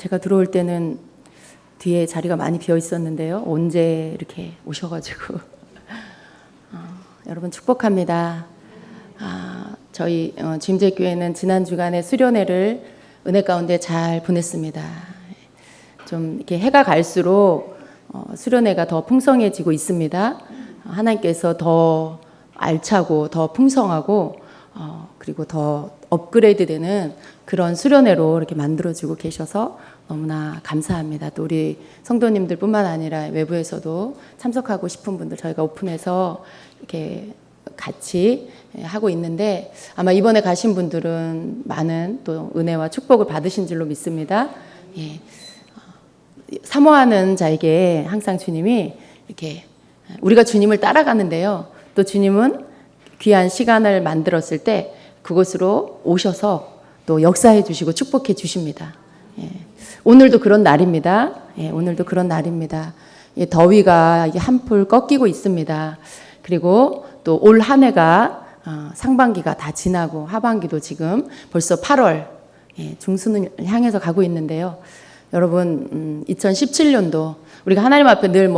제가 들어올 때는 뒤에 자리가 많이 비어 있었는데요. 언제 이렇게 오셔가지고 여러분 축복합니다. 저희 주임제교회는 지난 주간에 수련회를 은혜 가운데 잘 보냈습니다. 좀 이렇게 해가 갈수록 수련회가 더 풍성해지고 있습니다. 하나님께서 더 알차고 더 풍성하고 그리고 더 업그레이드되는 그런 수련회로 이렇게 만들어주고 계셔서 너무나 감사합니다. 또 우리 성도님들뿐만 아니라 외부에서도 참석하고 싶은 분들 저희가 오픈해서 이렇게 같이 하고 있는데 아마 이번에 가신 분들은 많은 또 은혜와 축복을 받으신 줄로 믿습니다. 예. 사모하는 자에게 항상 주님이 이렇게 우리가 주님을 따라가는데요. 또 주님은 귀한 시간을 만들었을 때 그곳으로 오셔서 또 역사해 주시고 축복해 주십니다. 예. 오늘도 그런 날입니다. 예, 오늘도 그런 날입니다. 예, 더위가 한풀 꺾이고 있습니다. 그리고 또 올 한 해가 상반기가 다 지나고 하반기도 지금 벌써 8월 중순을 향해서 가고 있는데요. 여러분 2017년도 우리가 하나님 앞에 늘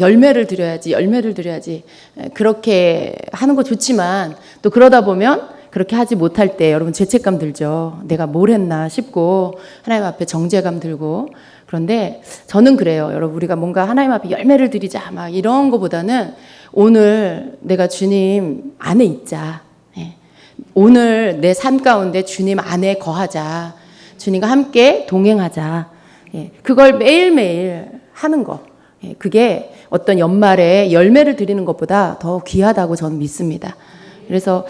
열매를 드려야지 그렇게 하는 거 좋지만 또 그러다 보면 그렇게 하지 못할 때 여러분 죄책감 들죠. 내가 뭘 했나 싶고 하나님 앞에 정죄감 들고. 그런데 저는 그래요. 여러분 우리가 뭔가 하나님 앞에 열매를 드리자 막 이런 거보다는 오늘 내가 주님 안에 있자. 오늘 내 삶 가운데 주님 안에 거하자. 주님과 함께 동행하자. 그걸 매일매일 하는 거. 그게 어떤 연말에 열매를 드리는 것보다 더 귀하다고 저는 믿습니다. 그래서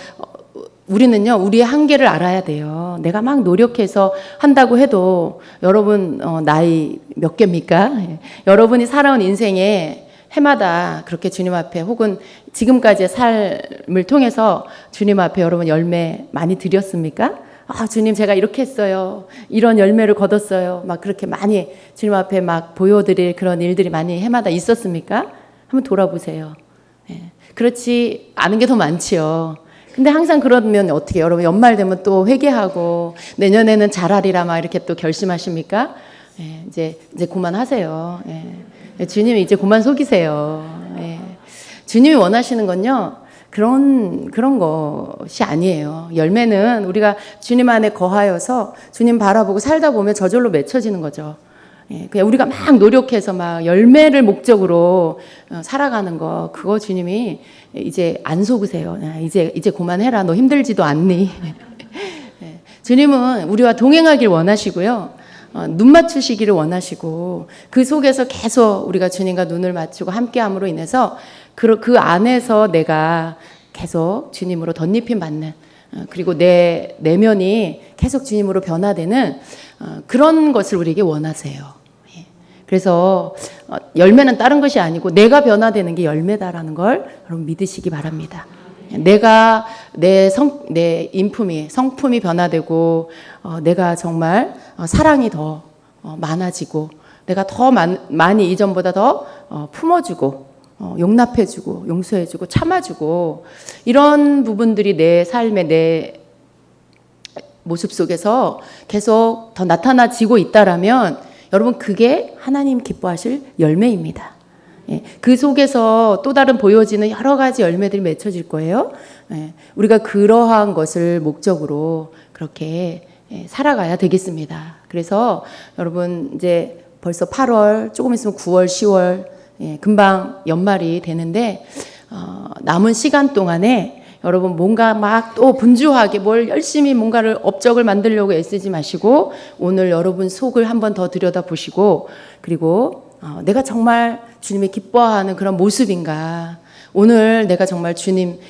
우리는요, 우리의 한계를 알아야 돼요. 내가 막 노력해서 한다고 해도 여러분 나이 몇 개입니까? 여러분이 살아온 인생에 해마다 그렇게 주님 앞에 혹은 지금까지의 삶을 통해서 주님 앞에 여러분 열매 많이 드렸습니까? 주님 제가 이렇게 했어요. 이런 열매를 거뒀어요. 막 그렇게 많이 주님 앞에 막 보여드릴 그런 일들이 많이 해마다 있었습니까? 한번 돌아보세요. 그렇지 않은 게 더 많지요. 근데 항상 그러면 어떻게 여러분 연말 되면 또 회개하고 내년에는 잘하리라 막 이렇게 또 결심하십니까? 이제 그만하세요. 주님이 이제 그만 속이세요. 주님이 원하시는 건요. 그런 것이 아니에요. 열매는 우리가 주님 안에 거하여서 주님 바라보고 살다 보면 저절로 맺혀지는 거죠. 그냥 우리가 막 노력해서 막 열매를 목적으로 살아가는 거, 그거 주님이 이제 안 속으세요. 이제 그만해라. 너 힘들지도 않니? 주님은 우리와 동행하길 원하시고요. 눈 맞추시기를 원하시고 그 속에서 계속 우리가 주님과 눈을 맞추고 함께함으로 인해서 그 안에서 내가 계속 주님으로 덧입힘 받는 그리고 내 내면이 계속 주님으로 변화되는 그런 것을 우리에게 원하세요. 그래서 열매는 다른 것이 아니고 내가 변화되는 게 열매다라는 걸 여러분 믿으시기 바랍니다. 내가 내 인품이 성품이 변화되고 내가 정말 사랑이 더 많아지고 내가 더 많이 이전보다 더 품어주고 용납해주고 용서해주고 참아주고 이런 부분들이 내 삶의 내 모습 속에서 계속 더 나타나지고 있다라면 여러분 그게 하나님 기뻐하실 열매입니다. 그 속에서 또 다른 보여지는 여러 가지 열매들이 맺혀질 거예요. 우리가 그러한 것을 목적으로 그렇게 살아가야 되겠습니다. 그래서 여러분 이제 벌써 8월, 조금 있으면 9월, 10월 금방 연말이 되는데 남은 시간 동안에 여러분 뭔가 막 또 분주하게 뭘 열심히 뭔가를 업적을 만들려고 애쓰지 마시고 오늘 여러분 속을 한번 더 들여다보시고 그리고 내가 정말 주님이 기뻐하는 그런 모습인가 오늘 내가 정말 주님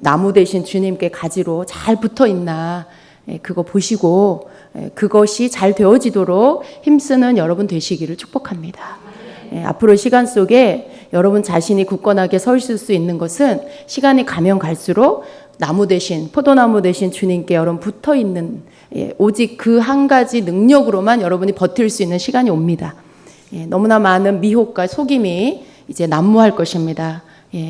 나무 대신 주님께 가지로 잘 붙어 있나 그거 보시고 그것이 잘 되어지도록 힘쓰는 여러분 되시기를 축복합니다. 앞으로 시간 속에 여러분 자신이 굳건하게 서 있을 수 있는 것은 시간이 가면 갈수록 나무 대신 포도나무 대신 주님께 여러분 붙어 있는 오직 그 한 가지 능력으로만 여러분이 버틸 수 있는 시간이 옵니다. 너무나 많은 미혹과 속임이 이제 난무할 것입니다.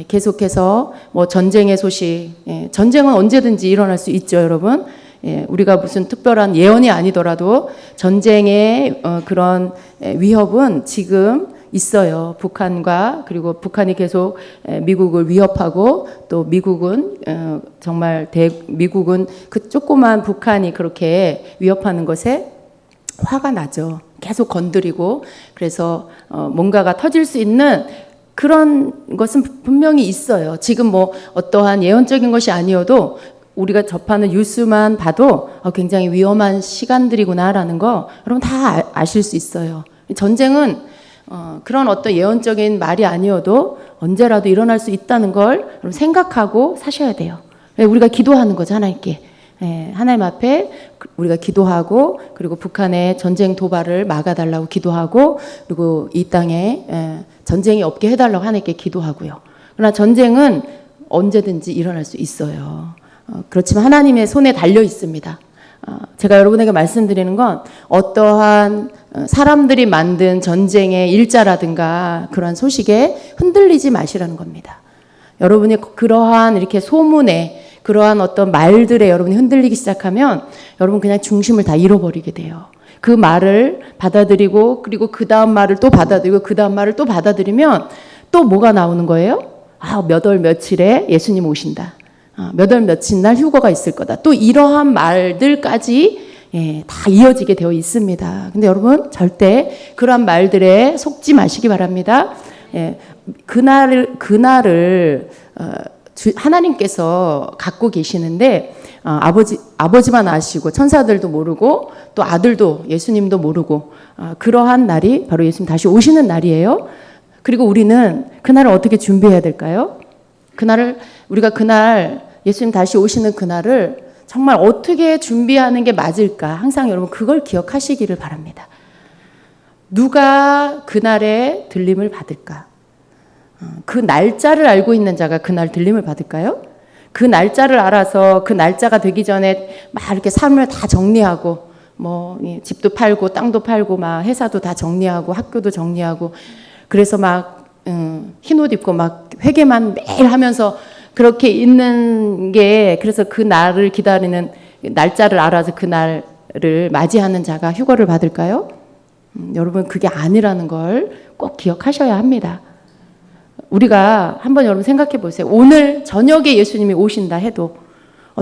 계속해서 전쟁의 소식, 전쟁은 언제든지 일어날 수 있죠, 여러분. 우리가 무슨 특별한 예언이 아니더라도 전쟁의 그런 위협은 지금 있어요. 북한과 그리고 북한이 계속 미국을 위협하고 또 미국은 정말 미국은 그 조그만 북한이 그렇게 위협하는 것에 화가 나죠. 계속 건드리고 그래서 뭔가가 터질 수 있는 그런 것은 분명히 있어요. 지금 뭐 어떠한 예언적인 것이 아니어도 우리가 접하는 뉴스만 봐도 굉장히 위험한 시간들이구나라는 거 여러분 다 아실 수 있어요. 전쟁은 그런 어떤 예언적인 말이 아니어도 언제라도 일어날 수 있다는 걸 여러분 생각하고 사셔야 돼요. 우리가 기도하는 거죠, 하나님께. 하나님 앞에 우리가 기도하고 그리고 북한의 전쟁 도발을 막아달라고 기도하고 그리고 이 땅에 전쟁이 없게 해달라고 하나님께 기도하고요. 그러나 전쟁은 언제든지 일어날 수 있어요. 그렇지만 하나님의 손에 달려 있습니다. 제가 여러분에게 말씀드리는 건 어떠한 사람들이 만든 전쟁의 일자라든가 그러한 소식에 흔들리지 마시라는 겁니다. 여러분이 그러한 이렇게 소문에 그러한 어떤 말들에 여러분이 흔들리기 시작하면 여러분 그냥 중심을 다 잃어버리게 돼요. 그 말을 받아들이고 그리고 그 다음 말을 또 받아들이고 그 다음 말을 또 받아들이면 또 뭐가 나오는 거예요? 몇 월 며칠에 예수님 오신다. 몇 월 며칠 날 휴거가 있을 거다. 또 이러한 말들까지 다 이어지게 되어 있습니다. 근데 여러분 절대 그러한 말들에 속지 마시기 바랍니다. 그날을 하나님께서 갖고 계시는데 아버지만 아시고 천사들도 모르고 또 아들도 예수님도 모르고 그러한 날이 바로 예수님 다시 오시는 날이에요. 그리고 우리는 그날을 어떻게 준비해야 될까요? 우리가 그날 예수님 다시 오시는 그날을 정말 어떻게 준비하는 게 맞을까? 항상 여러분 그걸 기억하시기를 바랍니다. 누가 그날에 들림을 받을까? 그 날짜를 알고 있는 자가 그날 들림을 받을까요? 그 날짜를 알아서 그 날짜가 되기 전에 막 이렇게 삶을 다 정리하고 뭐 집도 팔고 땅도 팔고 막 회사도 다 정리하고 학교도 정리하고 그래서 막 흰 옷 입고 막 회개만 매일 하면서 그렇게 있는 게 그래서 그 날을 기다리는 날짜를 알아서 그 날을 맞이하는 자가 휴거를 받을까요? 여러분 그게 아니라는 걸 꼭 기억하셔야 합니다. 우리가 한번 여러분 생각해 보세요. 오늘 저녁에 예수님이 오신다 해도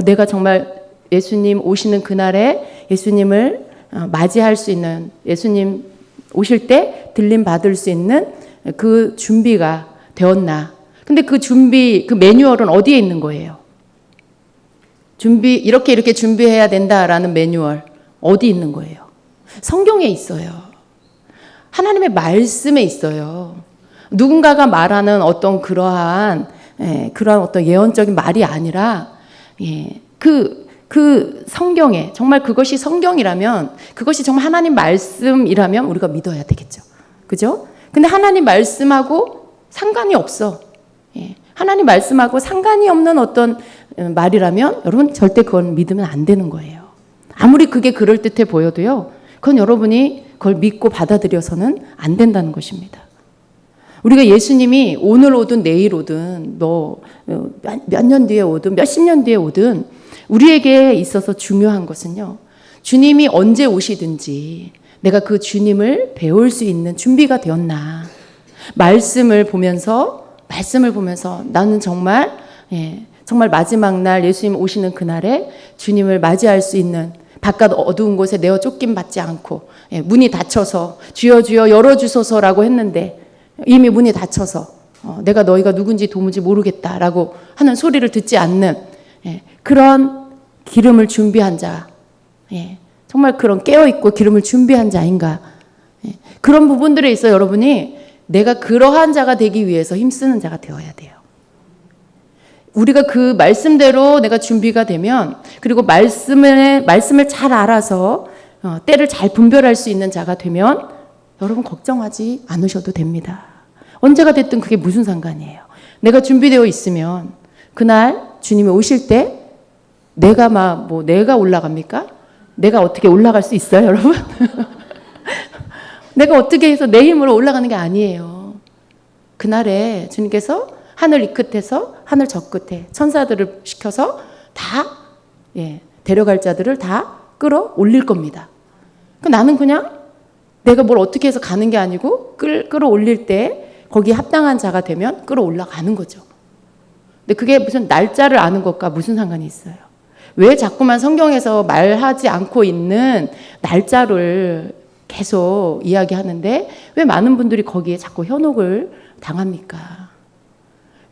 내가 정말 예수님 오시는 그날에 예수님을 맞이할 수 있는 예수님 오실 때 들림 받을 수 있는 그 준비가 되었나? 근데 그 준비, 그 매뉴얼은 어디에 있는 거예요? 이렇게 준비해야 된다라는 매뉴얼 어디 있는 거예요? 성경에 있어요. 하나님의 말씀에 있어요. 누군가가 말하는 어떤 그러한 어떤 예언적인 말이 아니라 그 성경에 정말 그것이 성경이라면 그것이 정말 하나님 말씀이라면 우리가 믿어야 되겠죠. 그죠? 근데 하나님 말씀하고 상관이 없어. 하나님 말씀하고 상관이 없는 어떤 말이라면 여러분 절대 그건 믿으면 안 되는 거예요. 아무리 그게 그럴듯해 보여도요. 그건 여러분이 그걸 믿고 받아들여서는 안 된다는 것입니다. 우리가 예수님이 오늘 오든 내일 오든 몇 년 뒤에 오든 몇십 년 뒤에 오든 우리에게 있어서 중요한 것은요. 주님이 언제 오시든지 내가 그 주님을 배울 수 있는 준비가 되었나. 말씀을 보면서 나는 정말 마지막 날 예수님 오시는 그날에 주님을 맞이할 수 있는 바깥 어두운 곳에 내어 쫓김 받지 않고 문이 닫혀서 주여 주여 열어주소서라고 했는데 이미 문이 닫혀서 내가 너희가 누군지 도무지 모르겠다라고 하는 소리를 듣지 않는 그런 기름을 준비한 자, 정말 그런 깨어있고 기름을 준비한 자인가. 그런 부분들에 있어 여러분이 내가 그러한 자가 되기 위해서 힘쓰는 자가 되어야 돼요. 우리가 그 말씀대로 내가 준비가 되면 그리고 말씀을 잘 알아서 때를 잘 분별할 수 있는 자가 되면 여러분 걱정하지 않으셔도 됩니다. 언제가 됐든 그게 무슨 상관이에요. 내가 준비되어 있으면 그날 주님이 오실 때 내가 올라갑니까? 내가 어떻게 올라갈 수 있어요, 여러분? 내가 어떻게 해서 내 힘으로 올라가는 게 아니에요. 그날에 주님께서 하늘 이 끝에서 하늘 저 끝에 천사들을 시켜서 다 데려갈 자들을 다 끌어올릴 겁니다. 나는 그냥 내가 뭘 어떻게 해서 가는 게 아니고 끌어올릴 때 거기에 합당한 자가 되면 끌어올라가는 거죠. 근데 그게 무슨 날짜를 아는 것과 무슨 상관이 있어요? 왜 자꾸만 성경에서 말하지 않고 있는 날짜를 계속 이야기하는데 왜 많은 분들이 거기에 자꾸 현혹을 당합니까?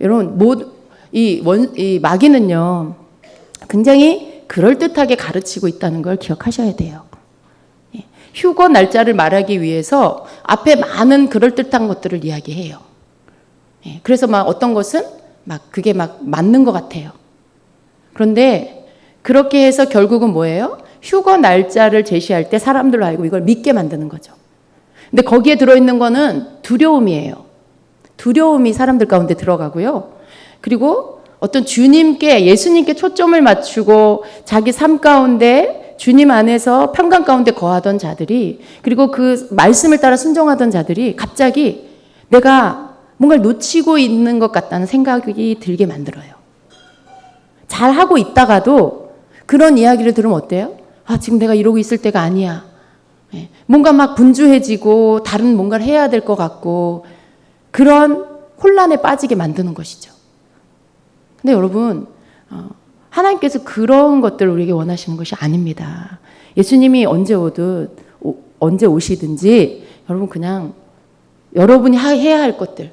여러분, 이 마귀는요, 굉장히 그럴듯하게 가르치고 있다는 걸 기억하셔야 돼요. 휴거 날짜를 말하기 위해서 앞에 많은 그럴듯한 것들을 이야기해요. 그래서 막 어떤 것은 그게 맞는 것 같아요. 그런데 그렇게 해서 결국은 뭐예요? 휴거 날짜를 제시할 때 사람들로 알고 이걸 믿게 만드는 거죠. 근데 거기에 들어있는 거는 두려움이에요. 두려움이 사람들 가운데 들어가고요. 그리고 어떤 예수님께 초점을 맞추고 자기 삶 가운데 주님 안에서 평강 가운데 거하던 자들이, 그리고 그 말씀을 따라 순종하던 자들이 갑자기 내가 뭔가를 놓치고 있는 것 같다는 생각이 들게 만들어요. 잘 하고 있다가도 그런 이야기를 들으면 어때요? 지금 내가 이러고 있을 때가 아니야. 뭔가 막 분주해지고 다른 뭔가를 해야 될 것 같고 그런 혼란에 빠지게 만드는 것이죠. 근데 여러분, 하나님께서 그런 것들을 우리에게 원하시는 것이 아닙니다. 예수님이 언제 오시든지 여러분 그냥 여러분이 해야 할 것들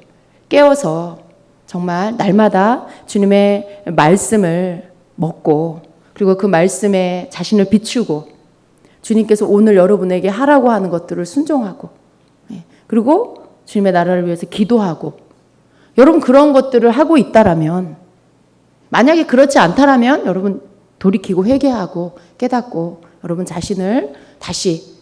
깨워서 정말 날마다 주님의 말씀을 먹고, 그리고 그 말씀에 자신을 비추고 주님께서 오늘 여러분에게 하라고 하는 것들을 순종하고, 그리고 주님의 나라를 위해서 기도하고, 여러분 그런 것들을 하고 있다라면, 만약에 그렇지 않다라면 여러분 돌이키고 회개하고 깨닫고 여러분 자신을 다시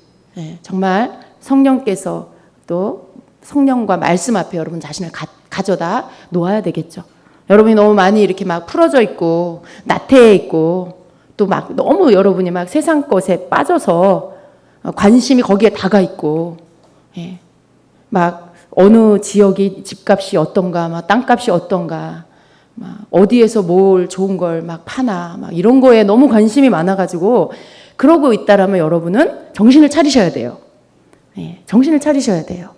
정말 성령께서 또 성령과 말씀 앞에 여러분 자신을 가져다 놓아야 되겠죠. 여러분이 너무 많이 이렇게 막 풀어져 있고 나태해 있고 또 막 너무 여러분이 막 세상 것에 빠져서 관심이 거기에 다가 있고, 막 어느 지역이 집값이 어떤가, 막 땅값이 어떤가, 막 어디에서 뭘 좋은 걸 막 파나, 막 이런 거에 너무 관심이 많아가지고 그러고 있다라면 여러분은 정신을 차리셔야 돼요. 정신을 차리셔야 돼요.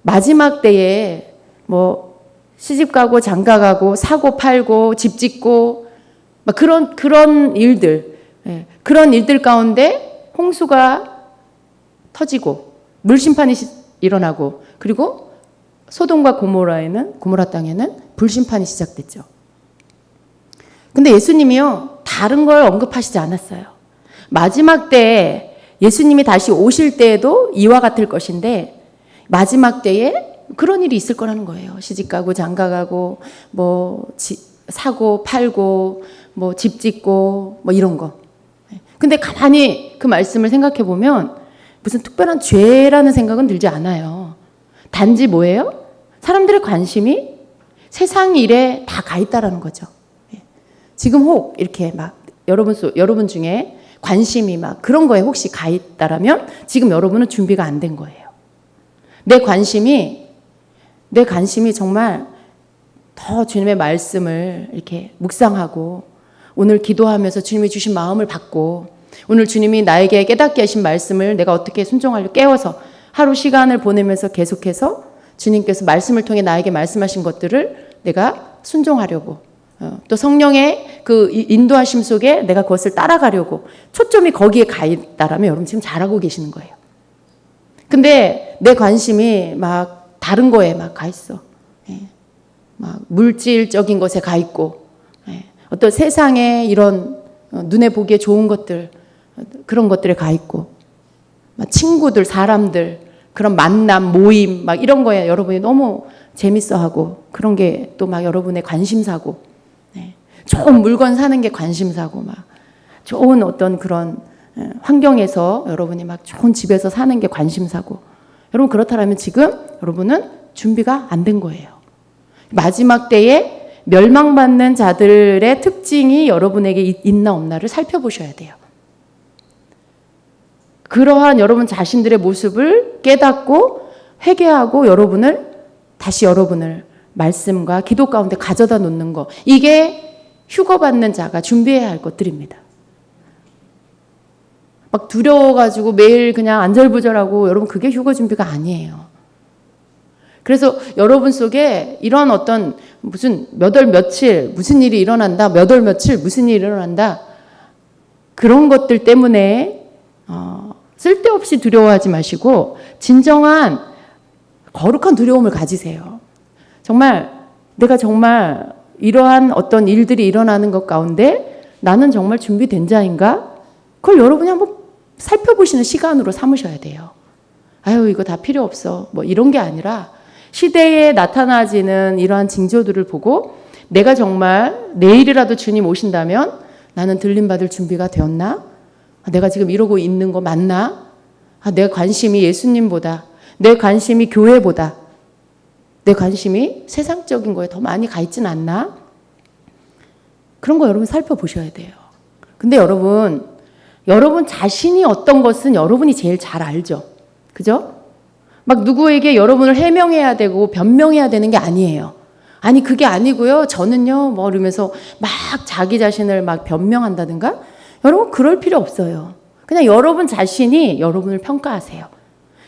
마지막 때에 뭐 시집 가고 장가 가고 사고 팔고 집 짓고 막 그런 일들, 그런 일들 가운데 홍수가 터지고 물심판이 일어나고, 그리고 소돔과 고모라 땅에는 불심판이 시작됐죠. 근데 예수님이요, 다른 걸 언급하시지 않았어요. 마지막 때에 예수님이 다시 오실 때에도 이와 같을 것인데, 마지막 때에 그런 일이 있을 거라는 거예요. 시집가고 장가가고 뭐 사고 팔고 뭐 집 짓고 뭐 이런 거. 근데 가만히 그 말씀을 생각해 보면 무슨 특별한 죄라는 생각은 들지 않아요. 단지 뭐예요? 사람들의 관심이 세상 일에 다 가 있다라는 거죠. 지금 혹 이렇게 막 여러분 중에 관심이 막 그런 거에 혹시 가 있다라면 지금 여러분은 준비가 안 된 거예요. 내 관심이 정말 더 주님의 말씀을 이렇게 묵상하고, 오늘 기도하면서 주님이 주신 마음을 받고, 오늘 주님이 나에게 깨닫게 하신 말씀을 내가 어떻게 순종하려고 깨워서 하루 시간을 보내면서 계속해서 주님께서 말씀을 통해 나에게 말씀하신 것들을 내가 순종하려고, 또 성령의 그 인도하심 속에 내가 그것을 따라가려고 초점이 거기에 가 있다라면 여러분 지금 잘하고 계시는 거예요. 근데 내 관심이 막 다른 거에 막 가 있어. 막 물질적인 것에 가 있고, 어떤 세상에 이런 눈에 보기에 좋은 것들, 그런 것들에 가 있고, 막 친구들, 사람들, 그런 만남, 모임, 막 이런 거에 여러분이 너무 재밌어하고, 그런 게 또 막 여러분의 관심사고, 좋은 물건 사는 게 관심사고, 막 좋은 어떤 그런 환경에서 여러분이 막 좋은 집에서 사는 게 관심사고, 여러분 그렇다면 지금 여러분은 준비가 안 된 거예요. 마지막 때에 멸망받는 자들의 특징이 여러분에게 있나 없나를 살펴보셔야 돼요. 그러한 여러분 자신들의 모습을 깨닫고 회개하고 여러분을 말씀과 기도 가운데 가져다 놓는 거, 이게 휴거 받는 자가 준비해야 할 것들입니다. 막 두려워가지고 매일 그냥 안절부절하고 여러분 그게 휴거 준비가 아니에요. 그래서 여러분 속에 이런 어떤 무슨 몇 월 며칠 무슨 일이 일어난다, 몇 월 며칠 무슨 일이 일어난다 그런 것들 때문에 쓸데없이 두려워하지 마시고 진정한 거룩한 두려움을 가지세요. 정말 내가 정말 이러한 어떤 일들이 일어나는 것 가운데 나는 정말 준비된 자인가? 그걸 여러분이 한번 살펴보시는 시간으로 삼으셔야 돼요. 아유 이거 다 필요 없어 뭐 이런 게 아니라 시대에 나타나지는 이러한 징조들을 보고 내가 정말 내일이라도 주님 오신다면 나는 들림받을 준비가 되었나? 내가 지금 이러고 있는 거 맞나? 내 관심이 예수님보다, 내 관심이 교회보다, 내 관심이 세상적인 거에 더 많이 가 있진 않나? 그런 거 여러분 살펴보셔야 돼요. 근데 여러분 자신이 어떤 것은 여러분이 제일 잘 알죠. 그죠? 막 누구에게 여러분을 해명해야 되고 변명해야 되는 게 아니에요. 아니 그게 아니고요. 저는요 뭐 이러면서 막 자기 자신을 막 변명한다든가 여러분 그럴 필요 없어요. 그냥 여러분 자신이 여러분을 평가하세요.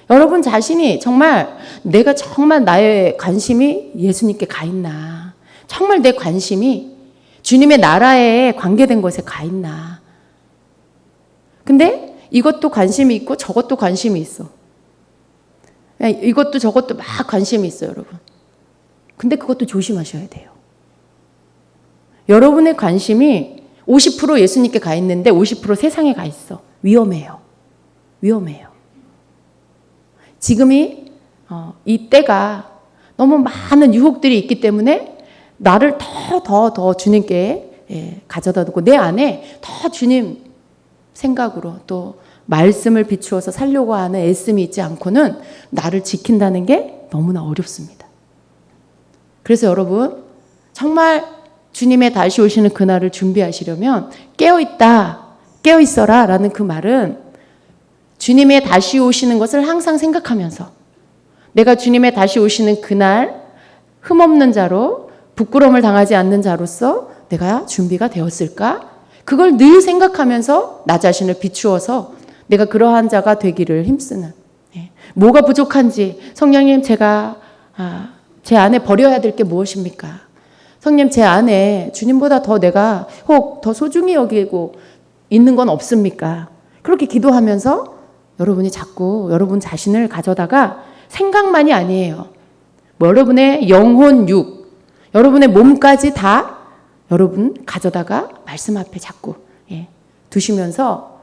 여러분 자신이 정말 내가 정말 나의 관심이 예수님께 가 있나, 정말 내 관심이 주님의 나라에 관계된 것에 가 있나. 근데 이것도 관심이 있고 저것도 관심이 있어. 이것도 저것도 막 관심이 있어요, 여러분. 근데 그것도 조심하셔야 돼요. 여러분의 관심이 50% 예수님께 가 있는데 50% 세상에 가 있어. 위험해요. 위험해요. 지금이 이 때가 너무 많은 유혹들이 있기 때문에 나를 더 주님께 가져다 두고 내 안에 더 주님 생각으로 또 말씀을 비추어서 살려고 하는 애씀이 있지 않고는 나를 지킨다는 게 너무나 어렵습니다. 그래서 여러분 정말 주님의 다시 오시는 그날을 준비하시려면 깨어있어라 라는 그 말은 주님의 다시 오시는 것을 항상 생각하면서 내가 주님의 다시 오시는 그날 흠없는 자로 부끄러움을 당하지 않는 자로서 내가 준비가 되었을까? 그걸 늘 생각하면서 나 자신을 비추어서 내가 그러한 자가 되기를 힘쓰는 뭐가 부족한지 성령님 제가 제 안에 버려야 될 게 무엇입니까? 성령님 제 안에 주님보다 더 내가 혹 더 소중히 여기고 있는 건 없습니까? 그렇게 기도하면서 여러분이 자꾸 여러분 자신을 가져다가 생각만이 아니에요. 뭐 여러분의 영혼, 육, 여러분의 몸까지 다 여러분 가져다가 말씀 앞에 자꾸 두시면서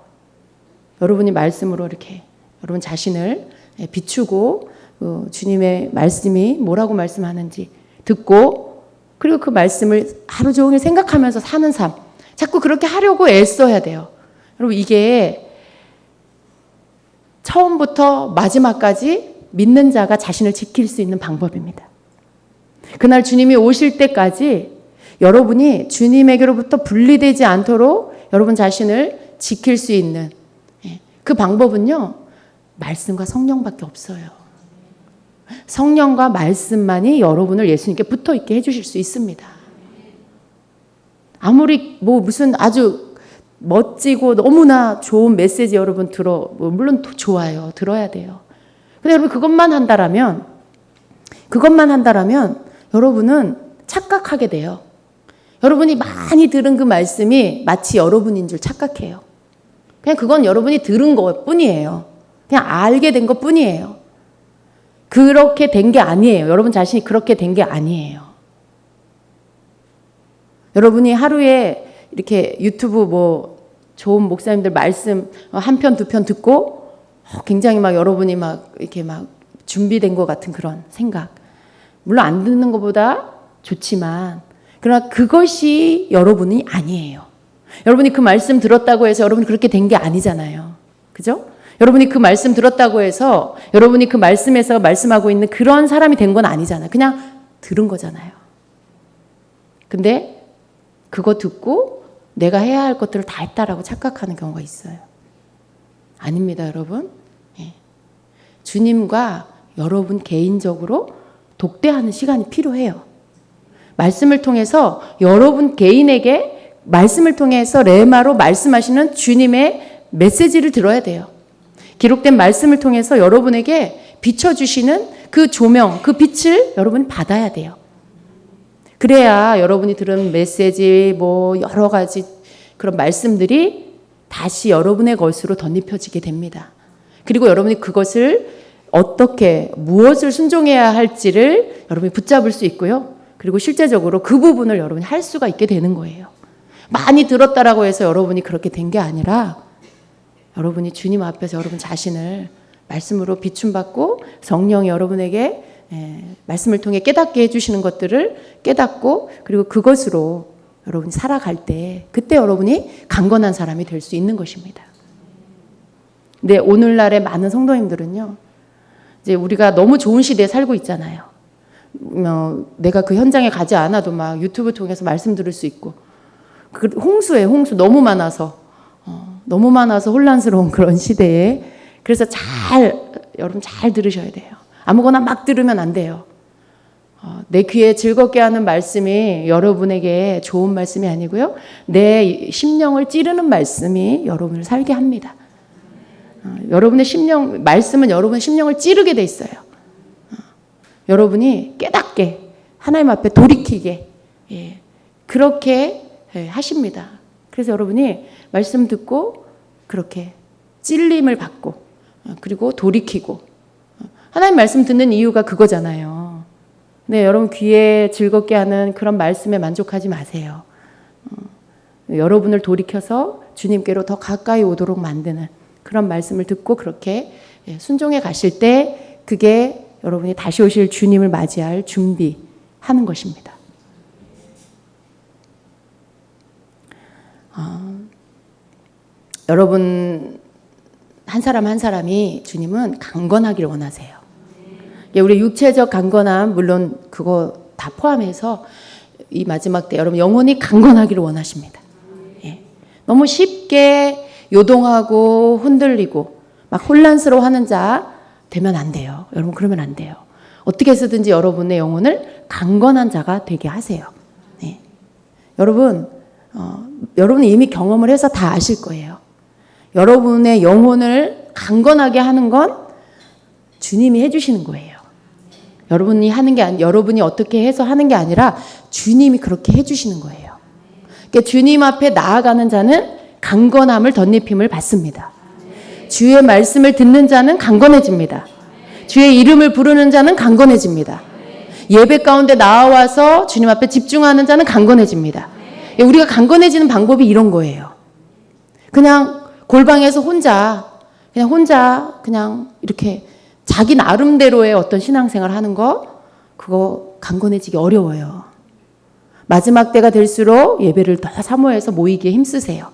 여러분이 말씀으로 이렇게 여러분 자신을 비추고 주님의 말씀이 뭐라고 말씀하는지 듣고 그리고 그 말씀을 하루 종일 생각하면서 사는 삶 자꾸 그렇게 하려고 애써야 돼요. 여러분 이게 처음부터 마지막까지 믿는 자가 자신을 지킬 수 있는 방법입니다. 그날 주님이 오실 때까지 여러분이 주님에게로부터 분리되지 않도록 여러분 자신을 지킬 수 있는 그 방법은요. 말씀과 성령밖에 없어요. 성령과 말씀만이 여러분을 예수님께 붙어있게 해주실 수 있습니다. 아무리 무슨 아주 멋지고 너무나 좋은 메시지 여러분 물론 좋아요. 들어야 돼요. 근데 여러분 그것만 한다라면 여러분은 착각하게 돼요. 여러분이 많이 들은 그 말씀이 마치 여러분인 줄 착각해요. 그냥 그건 여러분이 들은 것 뿐이에요. 그냥 알게 된 것 뿐이에요. 그렇게 된 게 아니에요. 여러분 자신이 그렇게 된 게 아니에요. 여러분이 하루에 이렇게 유튜브 좋은 목사님들 말씀 한 편, 두 편 듣고 굉장히 막 여러분이 막 이렇게 막 준비된 것 같은 그런 생각. 물론 안 듣는 것보다 좋지만 그러나 그것이 여러분이 아니에요. 여러분이 그 말씀 들었다고 해서 여러분이 그렇게 된 게 아니잖아요. 그죠? 여러분이 그 말씀 들었다고 해서 여러분이 그 말씀에서 말씀하고 있는 그런 사람이 된 건 아니잖아요. 그냥 들은 거잖아요. 근데 그거 듣고 내가 해야 할 것들을 다 했다라고 착각하는 경우가 있어요. 아닙니다, 여러분. 주님과 여러분 개인적으로 독대하는 시간이 필요해요. 말씀을 통해서 여러분 개인에게 말씀을 통해서 레마로 말씀하시는 주님의 메시지를 들어야 돼요. 기록된 말씀을 통해서 여러분에게 비춰주시는 그 조명, 그 빛을 여러분이 받아야 돼요. 그래야 여러분이 들은 메시지, 여러 가지 그런 말씀들이 다시 여러분의 것으로 덧입혀지게 됩니다. 그리고 여러분이 그것을 어떻게, 무엇을 순종해야 할지를 여러분이 붙잡을 수 있고요. 그리고 실제적으로 그 부분을 여러분이 할 수가 있게 되는 거예요. 많이 들었다라고 해서 여러분이 그렇게 된 게 아니라 여러분이 주님 앞에서 여러분 자신을 말씀으로 비춤받고 성령이 여러분에게 말씀을 통해 깨닫게 해주시는 것들을 깨닫고 그리고 그것으로 여러분이 살아갈 때 그때 여러분이 강건한 사람이 될 수 있는 것입니다. 근데 오늘날의 많은 성도님들은요, 이제 우리가 너무 좋은 시대에 살고 있잖아요. 내가 그 현장에 가지 않아도 막 유튜브 통해서 말씀 들을 수 있고, 홍수에 홍수 너무 많아서 혼란스러운 그런 시대에, 그래서 여러분 잘 들으셔야 돼요. 아무거나 막 들으면 안 돼요. 내 귀에 즐겁게 하는 말씀이 여러분에게 좋은 말씀이 아니고요, 내 심령을 찌르는 말씀이 여러분을 살게 합니다. 여러분의 말씀은 여러분의 심령을 찌르게 돼 있어요. 여러분이 깨닫게, 하나님 앞에 돌이키게, 그렇게 하십니다. 그래서 여러분이 말씀 듣고 그렇게 찔림을 받고 그리고 돌이키고, 하나님 말씀 듣는 이유가 그거잖아요. 네, 여러분 귀에 즐겁게 하는 그런 말씀에 만족하지 마세요. 여러분을 돌이켜서 주님께로 더 가까이 오도록 만드는 그런 말씀을 듣고 그렇게 순종해 가실 때 그게 여러분이 다시 오실 주님을 맞이할 준비하는 것입니다. 여러분 한 사람 한 사람이 주님은 강건하기를 원하세요. 우리 육체적 강건함 물론 그거 다 포함해서 이 마지막 때 여러분 영혼이 강건하기를 원하십니다. 너무 쉽게 요동하고 흔들리고 막 혼란스러워하는 자 되면 안 돼요. 여러분 그러면 안 돼요. 어떻게 해서든지 여러분의 영혼을 강건한 자가 되게 하세요. 여러분은 이미 경험을 해서 다 아실 거예요. 여러분의 영혼을 강건하게 하는 건 주님이 해주시는 거예요. 여러분이 어떻게 해서 하는 게 아니라 주님이 그렇게 해주시는 거예요. 그러니까 주님 앞에 나아가는 자는 강건함을 덧입힘을 받습니다. 주의 말씀을 듣는 자는 강건해집니다. 주의 이름을 부르는 자는 강건해집니다. 예배 가운데 나와서 주님 앞에 집중하는 자는 강건해집니다. 우리가 강건해지는 방법이 이런 거예요. 그냥 골방에서 혼자 이렇게 자기 나름대로의 어떤 신앙생활 하는 그거 강건해지기 어려워요. 마지막 때가 될수록 예배를 더 사모해서 모이기에 힘쓰세요.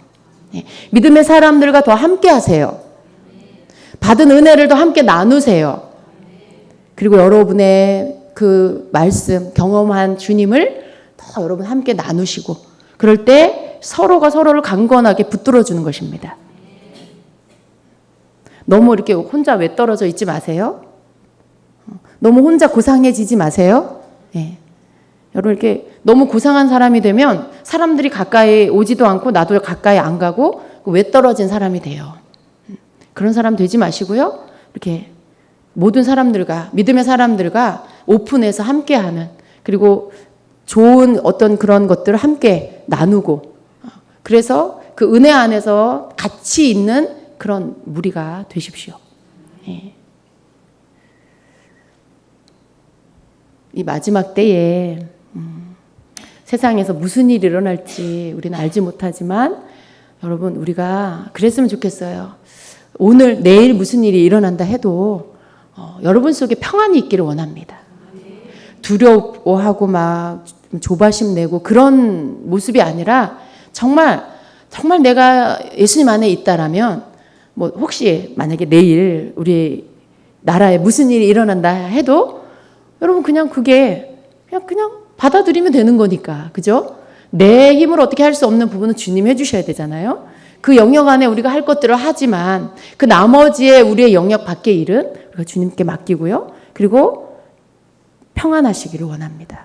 믿음의 사람들과 더 함께 하세요. 받은 은혜를 더 함께 나누세요. 그리고 여러분의 그 말씀, 경험한 주님을 더 여러분 함께 나누시고, 그럴 때 서로가 서로를 강건하게 붙들어 주는 것입니다. 너무 이렇게 혼자 외떨어져 있지 마세요. 너무 혼자 고상해지지 마세요. 여러분 이렇게 너무 고상한 사람이 되면 사람들이 가까이 오지도 않고 나도 가까이 안 가고 외떨어진 사람이 돼요. 그런 사람 되지 마시고요. 이렇게 모든 사람들과, 믿음의 사람들과 오픈해서 함께하는, 그리고 좋은 어떤 그런 것들을 함께 나누고, 그래서 그 은혜 안에서 같이 있는 그런 무리가 되십시오. 이 마지막 때에 세상에서 무슨 일이 일어날지 우리는 알지 못하지만, 여러분 우리가 그랬으면 좋겠어요. 오늘 내일 무슨 일이 일어난다 해도 여러분 속에 평안이 있기를 원합니다. 두려워하고 막 조바심 내고 그런 모습이 아니라 정말 내가 예수님 안에 있다라면, 혹시 만약에 내일 우리 나라에 무슨 일이 일어난다 해도 여러분 그냥 그게 그냥 받아들이면 되는 거니까, 그죠? 내 힘으로 어떻게 할 수 없는 부분은 주님 해주셔야 되잖아요. 그 영역 안에 우리가 할 것들을 하지만 그 나머지의 우리의 영역 밖의 일은 우리가 주님께 맡기고요. 그리고 평안하시기를 원합니다.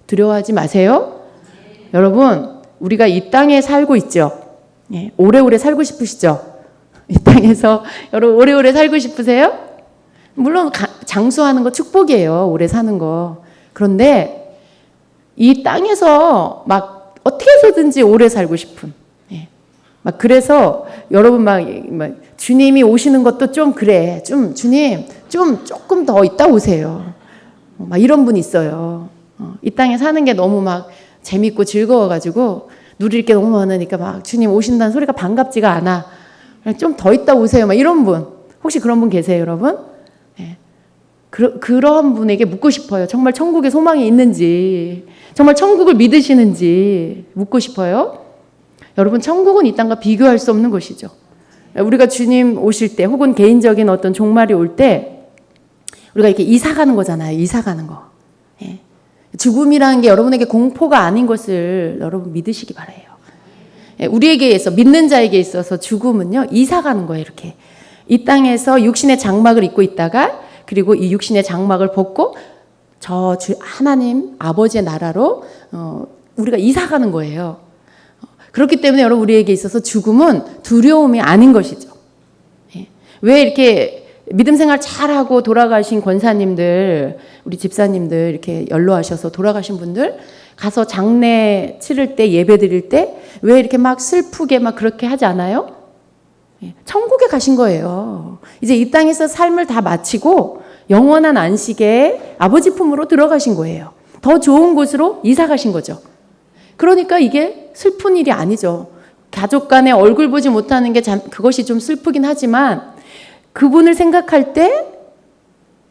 두려워하지 마세요. 여러분, 우리가 이 땅에 살고 있죠. 예, 오래오래 살고 싶으시죠? 이 땅에서 여러분 오래오래 살고 싶으세요? 물론 장수하는 거 축복이에요. 오래 사는 거. 그런데 이 땅에서 막 어떻게 해서든지 오래 살고 싶은. 예. 막 그래서 여러분 막 주님이 오시는 것도 좀 그래. 좀 주님 좀 조금 더 있다 오세요. 막 이런 분 있어요. 이 땅에 사는 게 너무 막 재밌고 즐거워가지고 누릴 게 너무 많으니까 막 주님 오신다는 소리가 반갑지가 않아. 좀 더 있다 오세요. 막 이런 분. 혹시 그런 분 계세요, 여러분? 예. 그런 분에게 묻고 싶어요. 정말 천국에 소망이 있는지, 정말 천국을 믿으시는지 묻고 싶어요. 여러분, 천국은 이 땅과 비교할 수 없는 것이죠. 우리가 주님 오실 때 혹은 개인적인 어떤 종말이 올 때 우리가 이렇게 이사 가는 거잖아요. 이사 가는 거. 예. 죽음이라는 게 여러분에게 공포가 아닌 것을 여러분 믿으시기 바라요. 예. 우리에게 있어 믿는 자에게 있어서 죽음은요. 이사 가는 거예요. 이렇게. 이 땅에서 육신의 장막을 입고 있다가 그리고 이 육신의 장막을 벗고 저 하나님 아버지의 나라로 우리가 이사 가는 거예요. 그렇기 때문에 여러분 우리에게 있어서 죽음은 두려움이 아닌 것이죠. 예. 왜 이렇게 믿음 생활 잘하고 돌아가신 권사님들, 우리 집사님들 이렇게 연로하셔서 돌아가신 분들 가서 장례 치를 때 예배 드릴 때 왜 이렇게 막 슬프게 막 그렇게 하지 않아요? 예. 천국에 가신 거예요. 이제 이 땅에서 삶을 다 마치고 영원한 안식에 아버지 품으로 들어가신 거예요. 더 좋은 곳으로 이사 가신 거죠. 그러니까 이게 슬픈 일이 아니죠. 가족 간에 얼굴 보지 못하는 게 그것이 좀 슬프긴 하지만 그분을 생각할 때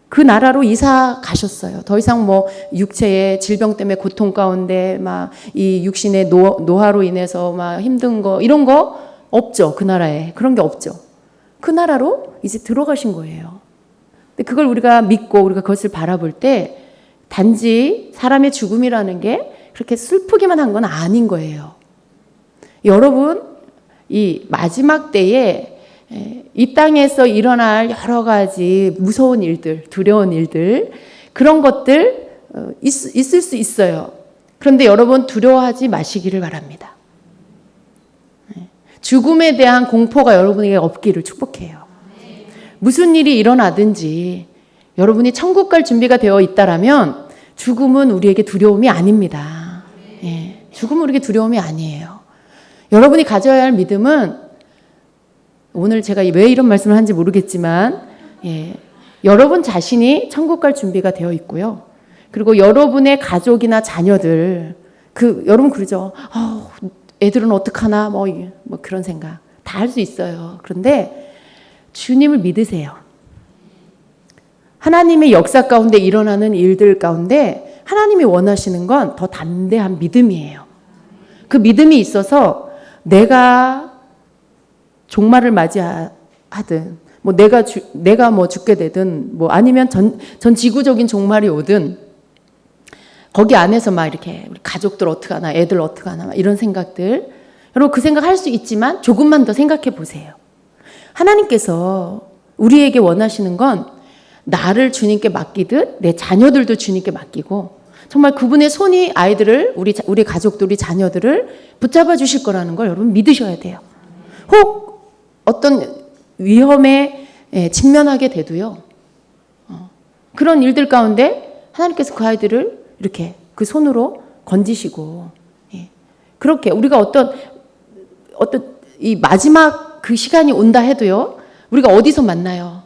그 나라로 이사 가셨어요. 더 이상 뭐 육체의 질병 때문에 고통 가운데 막 이 육신의 노화로 인해서 막 힘든 거 이런 거 없죠. 그 나라에. 그런 게 없죠. 그 나라로 이제 들어가신 거예요. 근데 그걸 우리가 믿고 우리가 그것을 바라볼 때 단지 사람의 죽음이라는 게 그렇게 슬프기만 한 건 아닌 거예요. 여러분, 이 마지막 때에 이 땅에서 일어날 여러 가지 무서운 일들, 두려운 일들, 그런 것들 있을 수 있어요. 그런데 여러분 두려워하지 마시기를 바랍니다. 죽음에 대한 공포가 여러분에게 없기를 축복해요. 무슨 일이 일어나든지 여러분이 천국 갈 준비가 되어 있다라면 죽음은 우리에게 두려움이 아닙니다. 예, 죽음은 우리에게 두려움이 아니에요. 여러분이 가져야 할 믿음은 오늘 제가 왜 이런 말씀을 하는지 모르겠지만 여러분 자신이 천국 갈 준비가 되어 있고요. 그리고 여러분의 가족이나 자녀들 여러분 그러죠. 애들은 어떡하나 뭐 그런 생각 다 할 수 있어요. 그런데 주님을 믿으세요. 하나님의 역사 가운데 일어나는 일들 가운데 하나님이 원하시는 건 더 담대한 믿음이에요. 그 믿음이 있어서 내가 종말을 맞이하든 뭐 내가 뭐 죽게 되든 뭐 아니면 전 지구적인 종말이 오든 거기 안에서 막 이렇게 우리 가족들 어떡하나 애들 어떡하나 막 이런 생각들 여러분 그 생각 할 수 있지만 조금만 더 생각해 보세요. 하나님께서 우리에게 원하시는 건 나를 주님께 맡기듯 내 자녀들도 주님께 맡기고 정말 그분의 손이 아이들을 우리 가족들 우리 자녀들을 붙잡아 주실 거라는 걸 여러분 믿으셔야 돼요. 혹 어떤 위험에 직면하게 돼도요. 그런 일들 가운데 하나님께서 그 아이들을 이렇게 그 손으로 건지시고 그렇게 우리가 어떤 이 마지막 그 시간이 온다 해도요. 우리가 어디서 만나요?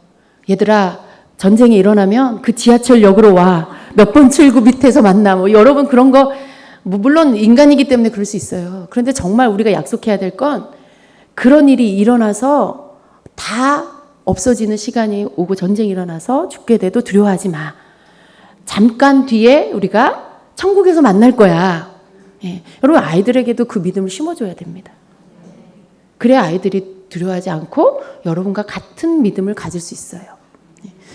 얘들아 전쟁이 일어나면 그 지하철역으로 와. 몇 번 출구 밑에서 만나. 뭐 여러분 그런 거 물론 인간이기 때문에 그럴 수 있어요. 그런데 정말 우리가 약속해야 될 건 그런 일이 일어나서 다 없어지는 시간이 오고 전쟁이 일어나서 죽게 돼도 두려워하지 마. 잠깐 뒤에 우리가 천국에서 만날 거야. 여러분 아이들에게도 그 믿음을 심어줘야 됩니다. 그래야 아이들이 두려워하지 않고 여러분과 같은 믿음을 가질 수 있어요.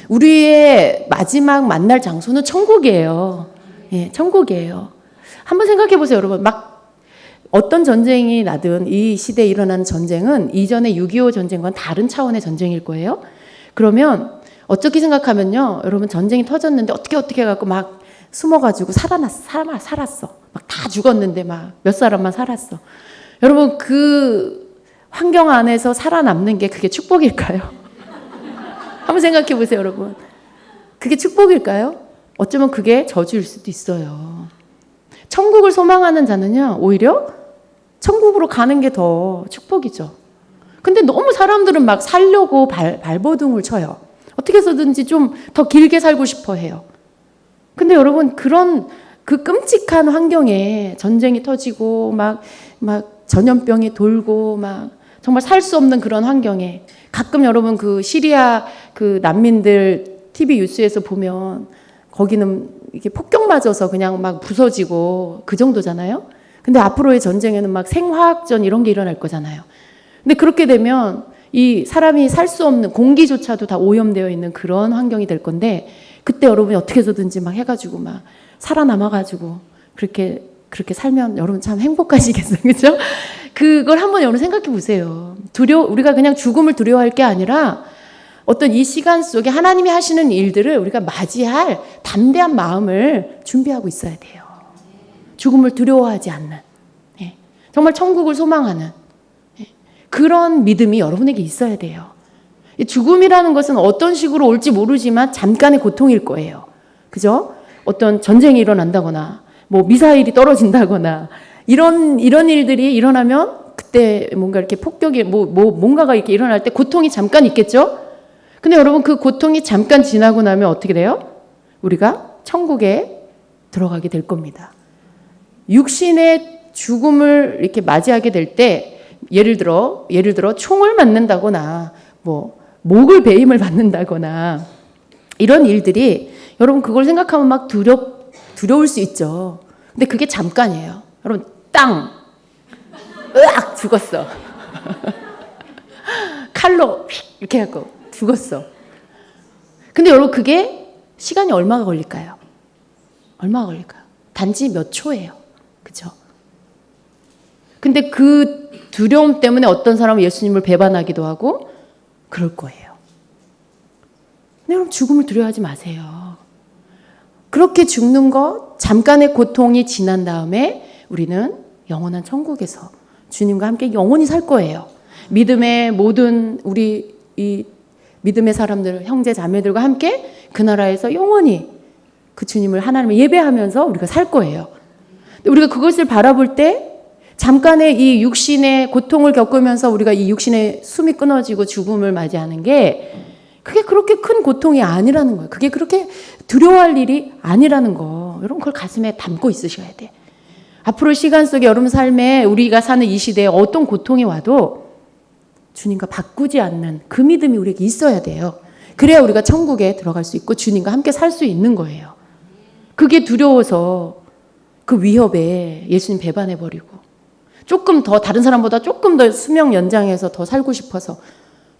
우리의 마지막 만날 장소는 천국이에요. 천국이에요. 한번 생각해 보세요, 여러분. 막 어떤 전쟁이 나든 이 시대에 일어나는 전쟁은 이전의 6.25 전쟁과는 다른 차원의 전쟁일 거예요. 그러면 어떻게 생각하면요. 여러분 전쟁이 터졌는데 어떻게 해갖고 막 숨어가지고 살았어. 막 다 죽었는데 막 몇 사람만 살았어. 여러분 그 환경 안에서 살아남는 게 그게 축복일까요? 한번 생각해 보세요, 여러분. 그게 축복일까요? 어쩌면 그게 저주일 수도 있어요. 천국을 소망하는 자는요, 오히려 천국으로 가는 게 더 축복이죠. 근데 너무 사람들은 막 살려고 발버둥을 쳐요. 어떻게 해서든지 좀 더 길게 살고 싶어 해요. 근데 여러분, 그 끔찍한 환경에 전쟁이 터지고, 막 전염병이 돌고, 막 정말 살 수 없는 그런 환경에 가끔 여러분 그 시리아 그 난민들 TV 뉴스에서 보면 거기는 이렇게 폭격 맞아서 그냥 막 부서지고 그 정도잖아요. 근데 앞으로의 전쟁에는 막 생화학전 이런 게 일어날 거잖아요. 근데 그렇게 되면 이 사람이 살 수 없는 공기조차도 다 오염되어 있는 그런 환경이 될 건데 그때 여러분이 어떻게 해서든지 막 해가지고 막 살아남아가지고 그렇게 살면 여러분 참 행복하시겠어요. 그죠? 그걸 한번 여러분 생각해 보세요. 우리가 그냥 죽음을 두려워할 게 아니라 어떤 이 시간 속에 하나님이 하시는 일들을 우리가 맞이할 담대한 마음을 준비하고 있어야 돼요. 죽음을 두려워하지 않는, 정말 천국을 소망하는 그런 믿음이 여러분에게 있어야 돼요. 죽음이라는 것은 어떤 식으로 올지 모르지만 잠깐의 고통일 거예요. 그죠? 어떤 전쟁이 일어난다거나 뭐 미사일이 떨어진다거나 이런 일들이 일어나면 그때 뭔가 이렇게 폭격이 뭔가가 이렇게 일어날 때 고통이 잠깐 있겠죠? 근데 여러분 그 고통이 잠깐 지나고 나면 어떻게 돼요? 우리가 천국에 들어가게 될 겁니다. 육신의 죽음을 이렇게 맞이하게 될 때 예를 들어 총을 맞는다거나 뭐 목을 베임을 받는다거나 이런 일들이 여러분 그걸 생각하면 막 두려울 수 있죠. 근데 그게 잠깐이에요. 여러분 땅 으악 죽었어. 칼로 이렇게 하고 죽었어. 근데 여러분 그게 시간이 얼마가 걸릴까요? 얼마가 걸릴까요? 단지 몇 초예요. 그죠? 근데 그 두려움 때문에 어떤 사람은 예수님을 배반하기도 하고 그럴 거예요. 근데 여러분 죽음을 두려워하지 마세요. 그렇게 죽는 거 잠깐의 고통이 지난 다음에 우리는 영원한 천국에서 주님과 함께 영원히 살 거예요. 믿음의 모든 우리 이 믿음의 사람들, 형제 자매들과 함께 그 나라에서 영원히 그 주님을 하나님을 예배하면서 우리가 살 거예요. 우리가 그것을 바라볼 때 잠깐의 이 육신의 고통을 겪으면서 우리가 이 육신의 숨이 끊어지고 죽음을 맞이하는 게 그게 그렇게 큰 고통이 아니라는 거예요. 그게 그렇게 두려워할 일이 아니라는 거. 여러분 그걸 가슴에 담고 있으셔야 돼. 앞으로 시간 속에 여러분 삶에 우리가 사는 이 시대에 어떤 고통이 와도 주님과 바꾸지 않는 그 믿음이 우리에게 있어야 돼요. 그래야 우리가 천국에 들어갈 수 있고 주님과 함께 살 수 있는 거예요. 그게 두려워서 그 위협에 예수님 배반해버리고 조금 더 다른 사람보다 조금 더 수명 연장해서 더 살고 싶어서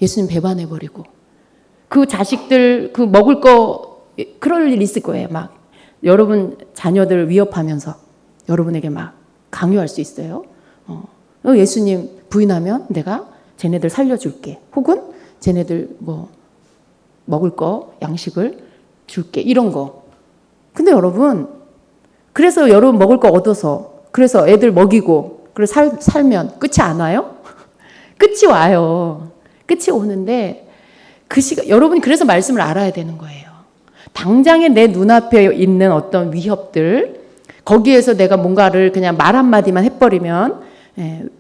예수님 배반해버리고 그 자식들 그 먹을 거 그럴 일 있을 거예요. 막 여러분 자녀들 위협하면서 여러분에게 막 강요할 수 있어요. 예수님 부인하면 내가 쟤네들 살려줄게. 혹은 쟤네들 뭐 먹을 거 양식을 줄게. 이런 거. 근데 여러분 그래서 여러분 먹을 거 얻어서 그래서 애들 먹이고 그래서 살면 끝이 안 와요? 끝이 와요. 끝이 오는데 그 시간 여러분이 그래서 말씀을 알아야 되는 거예요. 당장에 내 눈앞에 있는 어떤 위협들 거기에서 내가 뭔가를 그냥 말 한마디만 해버리면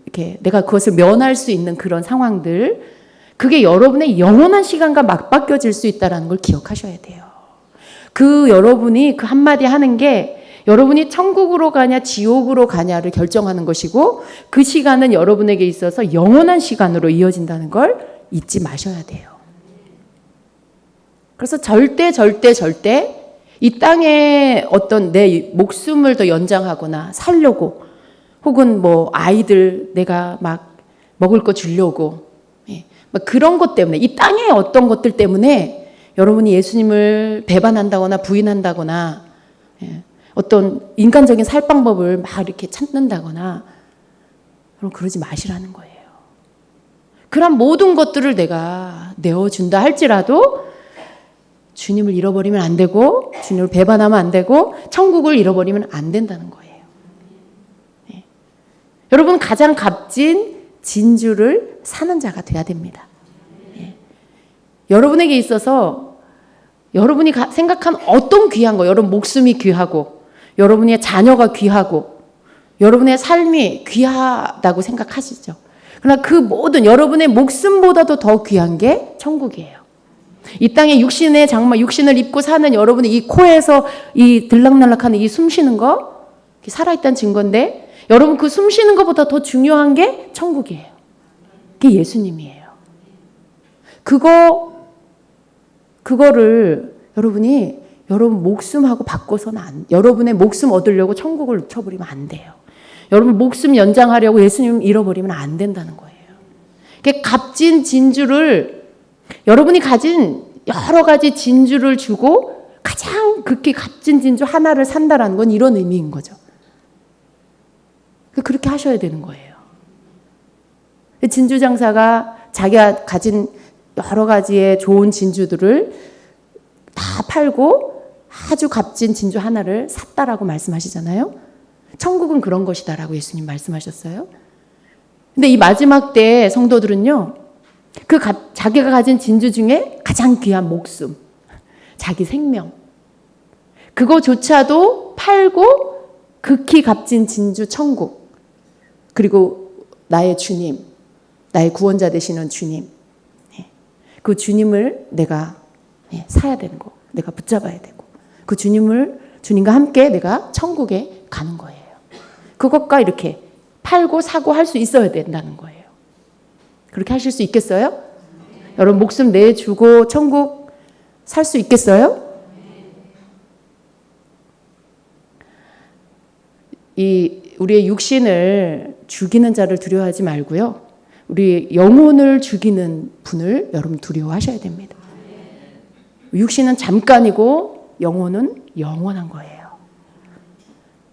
이렇게 내가 그것을 면할 수 있는 그런 상황들 그게 여러분의 영원한 시간과 맞바뀌어질 수 있다는 걸 기억하셔야 돼요. 그 여러분이 그 한마디 하는 게 여러분이 천국으로 가냐 지옥으로 가냐를 결정하는 것이고 그 시간은 여러분에게 있어서 영원한 시간으로 이어진다는 걸 잊지 마셔야 돼요. 그래서 절대 이 땅에 어떤 내 목숨을 더 연장하거나 살려고 혹은 뭐 아이들 내가 막 먹을 거 주려고 막 그런 것 때문에 이 땅의 어떤 것들 때문에 여러분이 예수님을 배반한다거나 부인한다거나 어떤 인간적인 살 방법을 막 이렇게 찾는다거나 그럼 그러지 마시라는 거예요. 그런 모든 것들을 내가 내어준다 할지라도 주님을 잃어버리면 안 되고 주님을 배반하면 안 되고 천국을 잃어버리면 안 된다는 거예요. 네. 여러분 가장 값진 진주를 사는 자가 돼야 됩니다. 네. 여러분에게 있어서 여러분이 생각한 어떤 귀한 거, 여러분 목숨이 귀하고 여러분의 자녀가 귀하고 여러분의 삶이 귀하다고 생각하시죠. 그러나 그 모든 여러분의 목숨보다도 더 귀한 게 천국이에요. 이 땅에 육신의 장막, 육신을 입고 사는 여러분의 이 코에서 이 들락날락하는 이 숨 쉬는 거, 살아있다는 증거인데 여러분 그 숨 쉬는 것보다 더 중요한 게 천국이에요. 그게 예수님이에요. 그거를 여러분이 여러분 목숨하고 바꿔서는 여러분의 목숨 얻으려고 천국을 놓쳐버리면 안 돼요. 여러분 목숨 연장하려고 예수님 잃어버리면 안 된다는 거예요. 그게 값진 진주를 여러분이 가진 여러 가지 진주를 주고 가장 극히 값진 진주 하나를 산다라는 건 이런 의미인 거죠. 그렇게 하셔야 되는 거예요. 진주 장사가 자기가 가진 여러 가지의 좋은 진주들을 다 팔고 아주 값진 진주 하나를 샀다라고 말씀하시잖아요. 천국은 그런 것이다라고 예수님 말씀하셨어요. 근데 이 마지막 때 성도들은요, 자기가 가진 진주 중에 가장 귀한 목숨, 자기 생명, 그거조차도 팔고 극히 값진 진주 천국, 그리고 나의 주님, 나의 구원자 되시는 주님, 그 주님을 내가 사야 되는 거, 내가 붙잡아야 되고 그 주님과 함께 내가 천국에 가는 거예요. 그것과 이렇게 팔고 사고 할 수 있어야 된다는 거예요. 그렇게 하실 수 있겠어요? 여러분 목숨 내주고 천국 살 수 있겠어요? 우리의 육신을 죽이는 자를 두려워하지 말고요. 우리 영혼을 죽이는 분을 여러분 두려워하셔야 됩니다. 육신은 잠깐이고 영혼은 영원한 거예요.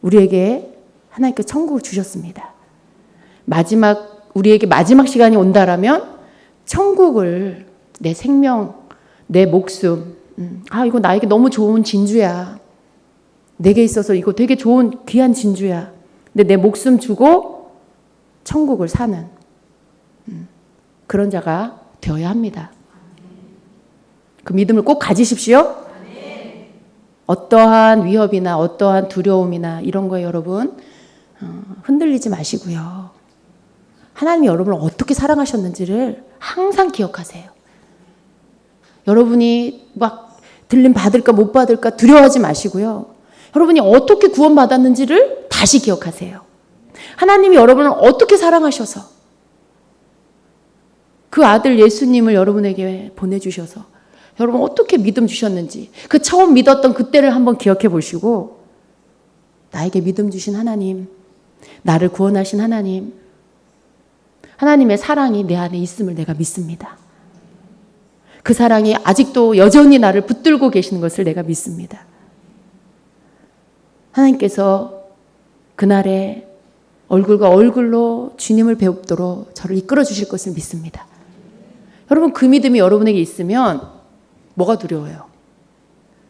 우리에게 하나님께 천국을 주셨습니다. 우리에게 마지막 시간이 온다라면 천국을 내 생명, 내 목숨, 이거 나에게 너무 좋은 진주야. 내게 있어서 이거 되게 좋은 귀한 진주야. 근데 내 목숨 주고 천국을 사는 그런 자가 되어야 합니다. 그 믿음을 꼭 가지십시오. 어떠한 위협이나 어떠한 두려움이나 이런 거에 여러분 흔들리지 마시고요. 하나님이 여러분을 어떻게 사랑하셨는지를 항상 기억하세요. 여러분이 막 들림 받을까 못 받을까 두려워하지 마시고요. 여러분이 어떻게 구원받았는지를 다시 기억하세요. 하나님이 여러분을 어떻게 사랑하셔서 그 아들 예수님을 여러분에게 보내주셔서 여러분 어떻게 믿음 주셨는지 그 처음 믿었던 그때를 한번 기억해 보시고 나에게 믿음 주신 하나님, 나를 구원하신 하나님, 하나님의 사랑이 내 안에 있음을 내가 믿습니다. 그 사랑이 아직도 여전히 나를 붙들고 계시는 것을 내가 믿습니다. 하나님께서 그날에 얼굴과 얼굴로 주님을 배웁도록 저를 이끌어 주실 것을 믿습니다. 여러분 그 믿음이 여러분에게 있으면 뭐가 두려워요?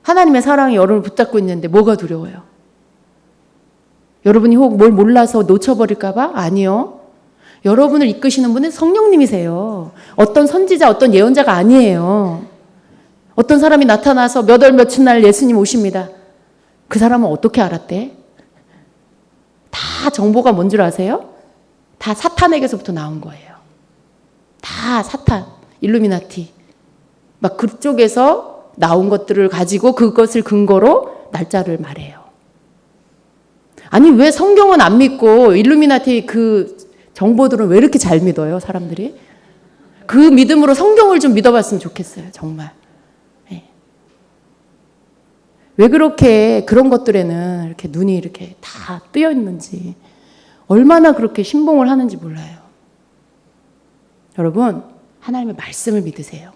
하나님의 사랑이 여러분을 붙잡고 있는데 뭐가 두려워요? 여러분이 혹 뭘 몰라서 놓쳐버릴까 봐? 아니요. 여러분을 이끄시는 분은 성령님이세요. 어떤 선지자, 어떤 예언자가 아니에요. 어떤 사람이 나타나서 몇 월 며칠 날 예수님 오십니다. 그 사람은 어떻게 알았대? 다 정보가 뭔 줄 아세요? 다 사탄에게서부터 나온 거예요. 다 사탄, 일루미나티. 막 그쪽에서 나온 것들을 가지고 그것을 근거로 날짜를 말해요. 아니 왜 성경은 안 믿고 일루미나티 그 정보들은 왜 이렇게 잘 믿어요, 사람들이? 그 믿음으로 성경을 좀 믿어봤으면 좋겠어요, 정말. 네. 왜 그렇게 그런 것들에는 이렇게 눈이 이렇게 다 뜨여 있는지, 얼마나 그렇게 신봉을 하는지 몰라요. 여러분, 하나님의 말씀을 믿으세요.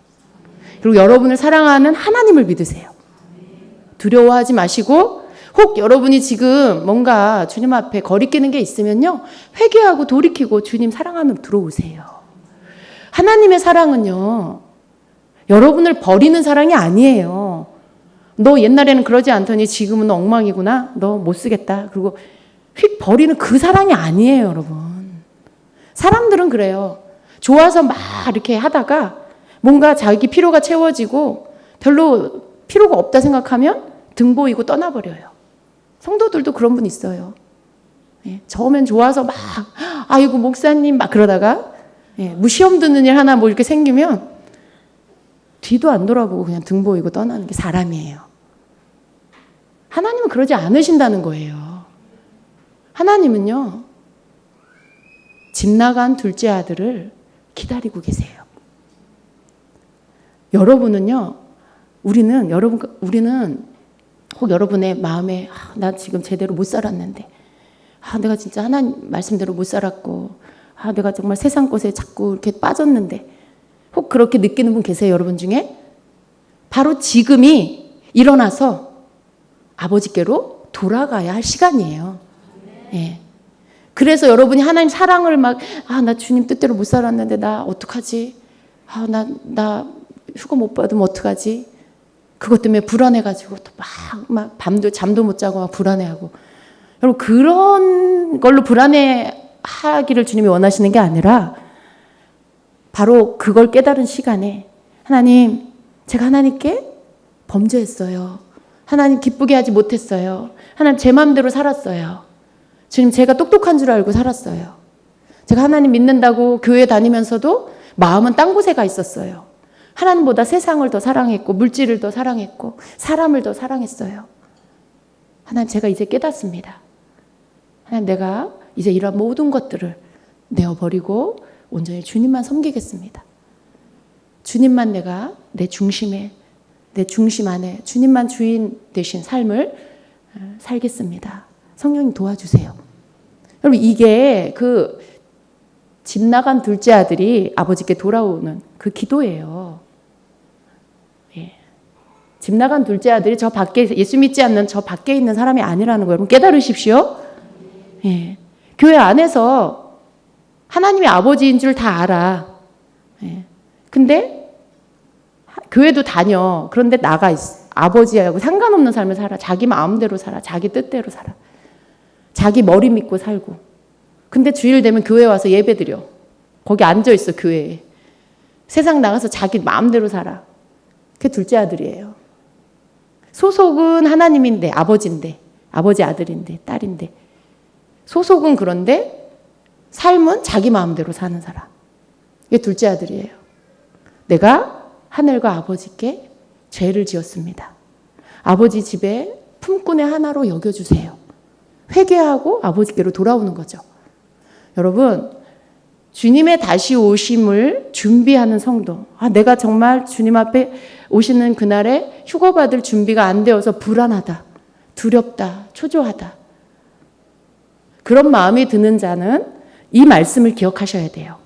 그리고 여러분을 사랑하는 하나님을 믿으세요. 두려워하지 마시고, 혹 여러분이 지금 뭔가 주님 앞에 거리끼는 게 있으면요, 회개하고 돌이키고 주님 사랑 안으로 들어오세요. 하나님의 사랑은요, 여러분을 버리는 사랑이 아니에요. 너 옛날에는 그러지 않더니 지금은 엉망이구나. 너 못 쓰겠다. 그리고 휙 버리는 그 사랑이 아니에요, 여러분. 사람들은 그래요. 좋아서 막 이렇게 하다가 뭔가 자기 필요가 채워지고 별로 필요가 없다 생각하면 등 보이고 떠나버려요. 성도들도 그런 분 있어요. 예, 처음엔 좋아서 막 아이고 목사님 막 그러다가 예, 뭐 시험 듣는 일 하나 뭐 이렇게 생기면 뒤도 안 돌아보고 그냥 등 보이고 떠나는 게 사람이에요. 하나님은 그러지 않으신다는 거예요. 하나님은요, 집 나간 둘째 아들을 기다리고 계세요. 여러분은요, 우리는 혹 여러분의 마음에 나 지금 제대로 못 살았는데, 내가 진짜 하나님 말씀대로 못 살았고, 내가 정말 세상 것에 자꾸 이렇게 빠졌는데, 혹 그렇게 느끼는 분 계세요, 여러분 중에? 바로 지금이 일어나서 아버지께로 돌아가야 할 시간이에요. 예. 그래서 여러분이 하나님 사랑을 막, 나 주님 뜻대로 못 살았는데, 나 어떡하지? 나 휴가 못 받으면 어떡하지? 그것 때문에 불안해가지고 또 막 밤도 잠도 못 자고 막 불안해하고. 여러분, 그런 걸로 불안해하기를 주님이 원하시는 게 아니라, 바로 그걸 깨달은 시간에, 하나님, 제가 하나님께 범죄했어요. 하나님 기쁘게 하지 못했어요. 하나님 제 마음대로 살았어요. 주님, 제가 똑똑한 줄 알고 살았어요. 제가 하나님 믿는다고 교회 다니면서도 마음은 딴 곳에 가 있었어요. 하나님보다 세상을 더 사랑했고 물질을 더 사랑했고 사람을 더 사랑했어요. 하나님, 제가 이제 깨닫습니다. 하나님, 내가 이제 이런 모든 것들을 내어버리고 온전히 주님만 섬기겠습니다. 주님만 내가 내 중심 안에 주님만 주인 되신 삶을 살겠습니다. 성령님 도와주세요. 여러분, 이게 그 집 나간 둘째 아들이 아버지께 돌아오는 그 기도예요. 예. 집 나간 둘째 아들이 저 밖에, 예수 믿지 않는 저 밖에 있는 사람이 아니라는 거 여러분 깨달으십시오. 예. 교회 안에서 하나님이 아버지인 줄 다 알아. 예. 근데 교회도 다녀. 그런데 나가 있어. 아버지하고 상관없는 삶을 살아. 자기 마음대로 살아. 자기 뜻대로 살아. 자기 머리 믿고 살고. 근데 주일 되면 교회 와서 예배 드려. 거기 앉아 있어, 교회에. 세상 나가서 자기 마음대로 살아. 그게 둘째 아들이에요. 소속은 하나님인데, 아버지인데, 아버지 아들인데, 딸인데. 소속은 그런데 삶은 자기 마음대로 사는 사람. 이게 둘째 아들이에요. 내가 하늘과 아버지께 죄를 지었습니다. 아버지 집에 품꾼의 하나로 여겨주세요. 회개하고 아버지께로 돌아오는 거죠. 여러분, 주님의 다시 오심을 준비하는 성도. 내가 정말 주님 앞에 오시는 그날에 휴거 받을 준비가 안 되어서 불안하다, 두렵다, 초조하다. 그런 마음이 드는 자는 이 말씀을 기억하셔야 돼요.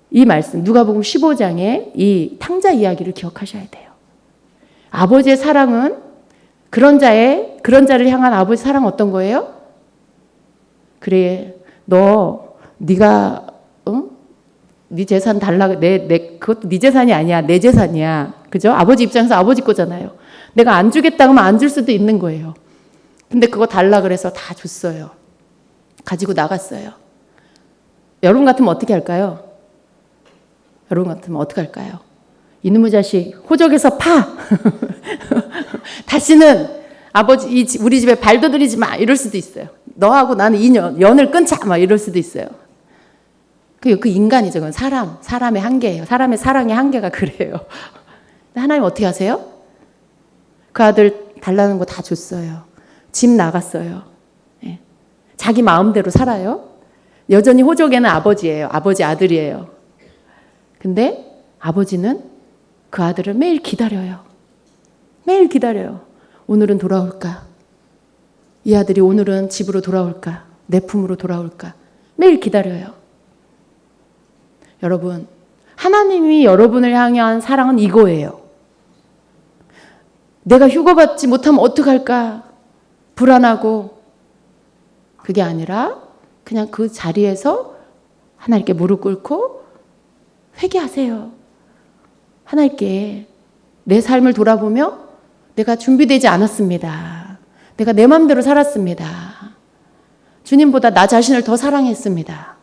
이 말씀, 누가복음 15장의 이 탕자 이야기를 기억하셔야 돼요. 아버지의 사랑은 그런 자를 향한 아버지 사랑 어떤 거예요? 그래, 네가 네 재산 달라. 그것도 네 재산이 아니야. 내 재산이야. 그죠? 아버지 입장에서 아버지 거잖아요. 내가 안 주겠다 하면 안 줄 수도 있는 거예요. 근데 그거 달라 그래서 다 줬어요. 가지고 나갔어요. 여러분 같으면 어떻게 할까요? 이놈의 자식 호적에서 파. 다시는 아버지 우리 집에 발도 들이지 마. 이럴 수도 있어요. 너하고 나는 연을 끊자. 막 이럴 수도 있어요. 그 인간이죠. 그건 사람의 한계예요. 사람의 사랑의 한계가 그래요. 하나님 어떻게 하세요? 그 아들 달라는 거 다 줬어요. 집 나갔어요. 예. 자기 마음대로 살아요. 여전히 호적에는 아버지예요. 아버지 아들이에요. 근데 아버지는 그 아들을 매일 기다려요. 매일 기다려요. 오늘은 돌아올까? 이 아들이 오늘은 집으로 돌아올까? 내 품으로 돌아올까? 매일 기다려요. 여러분, 하나님이 여러분을 향한 사랑은 이거예요. 내가 휴가받지 못하면 어떡할까? 불안하고. 그게 아니라 그냥 그 자리에서 하나님께 무릎 꿇고 회개하세요. 하나님께 내 삶을 돌아보며 내가 준비되지 않았습니다. 내가 내 마음대로 살았습니다. 주님보다 나 자신을 더 사랑했습니다.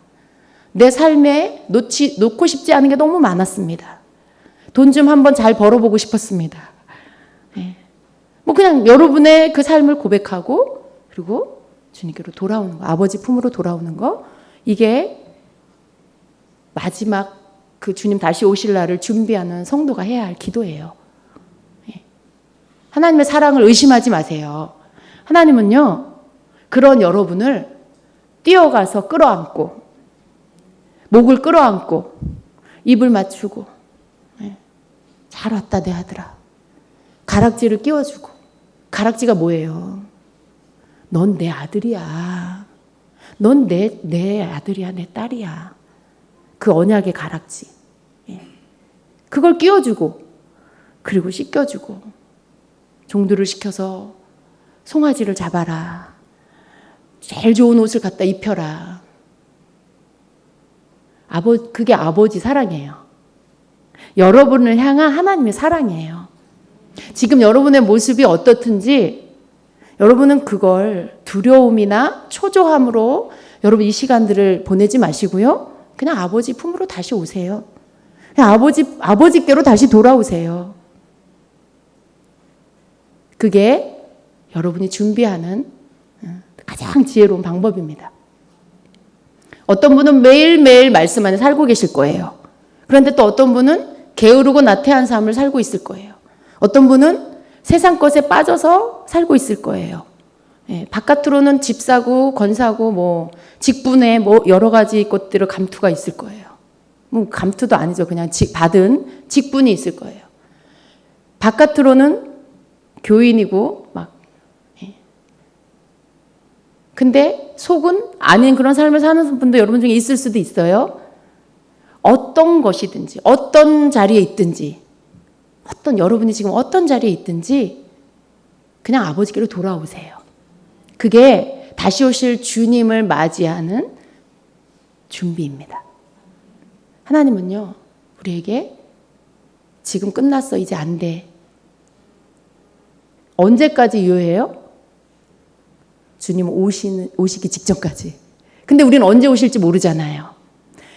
내 삶에 놓고 싶지 않은 게 너무 많았습니다. 돈 좀 한번 잘 벌어보고 싶었습니다. 뭐 그냥 여러분의 그 삶을 고백하고 그리고 주님께로 돌아오는 거, 아버지 품으로 돌아오는 거, 이게 마지막 그 주님 다시 오실 날을 준비하는 성도가 해야 할 기도예요. 하나님의 사랑을 의심하지 마세요. 하나님은요, 그런 여러분을 뛰어가서 끌어안고 목을 끌어안고 입을 맞추고 잘 왔다 내 아들아. 가락지를 끼워주고. 가락지가 뭐예요? 넌 내 아들이야. 넌 내 아들이야, 내 딸이야. 그 언약의 가락지. 그걸 끼워주고 그리고 씻겨주고 종들을 시켜서 송아지를 잡아라. 제일 좋은 옷을 갖다 입혀라. 그게 아버지 사랑이에요. 여러분을 향한 하나님의 사랑이에요. 지금 여러분의 모습이 어떻든지 여러분은 그걸 두려움이나 초조함으로 여러분 이 시간들을 보내지 마시고요. 그냥 아버지 품으로 다시 오세요. 그냥 아버지께로 다시 돌아오세요. 그게 여러분이 준비하는 가장 지혜로운 방법입니다. 어떤 분은 매일매일 말씀 안에 살고 계실 거예요. 그런데 또 어떤 분은 게으르고 나태한 삶을 살고 있을 거예요. 어떤 분은 세상 것에 빠져서 살고 있을 거예요. 바깥으로는 집 사고 건 사고 뭐 직분에 뭐 여러 가지 것들을 감투가 있을 거예요. 뭐 감투도 아니죠. 그냥 받은 직분이 있을 거예요. 바깥으로는 교인이고 막 근데 속은 아닌 그런 삶을 사는 분도 여러분 중에 있을 수도 있어요. 어떤 것이든지 어떤 자리에 있든지 여러분이 지금 어떤 자리에 있든지 그냥 아버지께로 돌아오세요. 그게 다시 오실 주님을 맞이하는 준비입니다. 하나님은요, 우리에게 지금 끝났어, 이제 안 돼. 언제까지 유효해요? 주님 오시기 직전까지. 근데 우리는 언제 오실지 모르잖아요.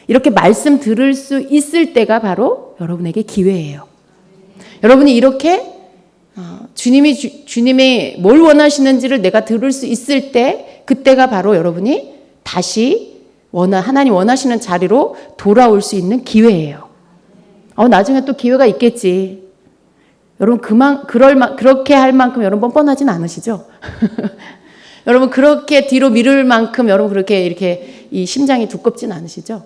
이렇게 말씀 들을 수 있을 때가 바로 여러분에게 기회예요. 여러분이 이렇게 주님이 뭘 원하시는지를 내가 들을 수 있을 때 그때가 바로 여러분이 다시 하나님 원하시는 자리로 돌아올 수 있는 기회예요. 나중에 또 기회가 있겠지. 여러분 그렇게 할 만큼 여러분 뻔뻔하진 않으시죠? 여러분 그렇게 뒤로 미룰 만큼 여러분 그렇게 이렇게 이 심장이 두껍진 않으시죠?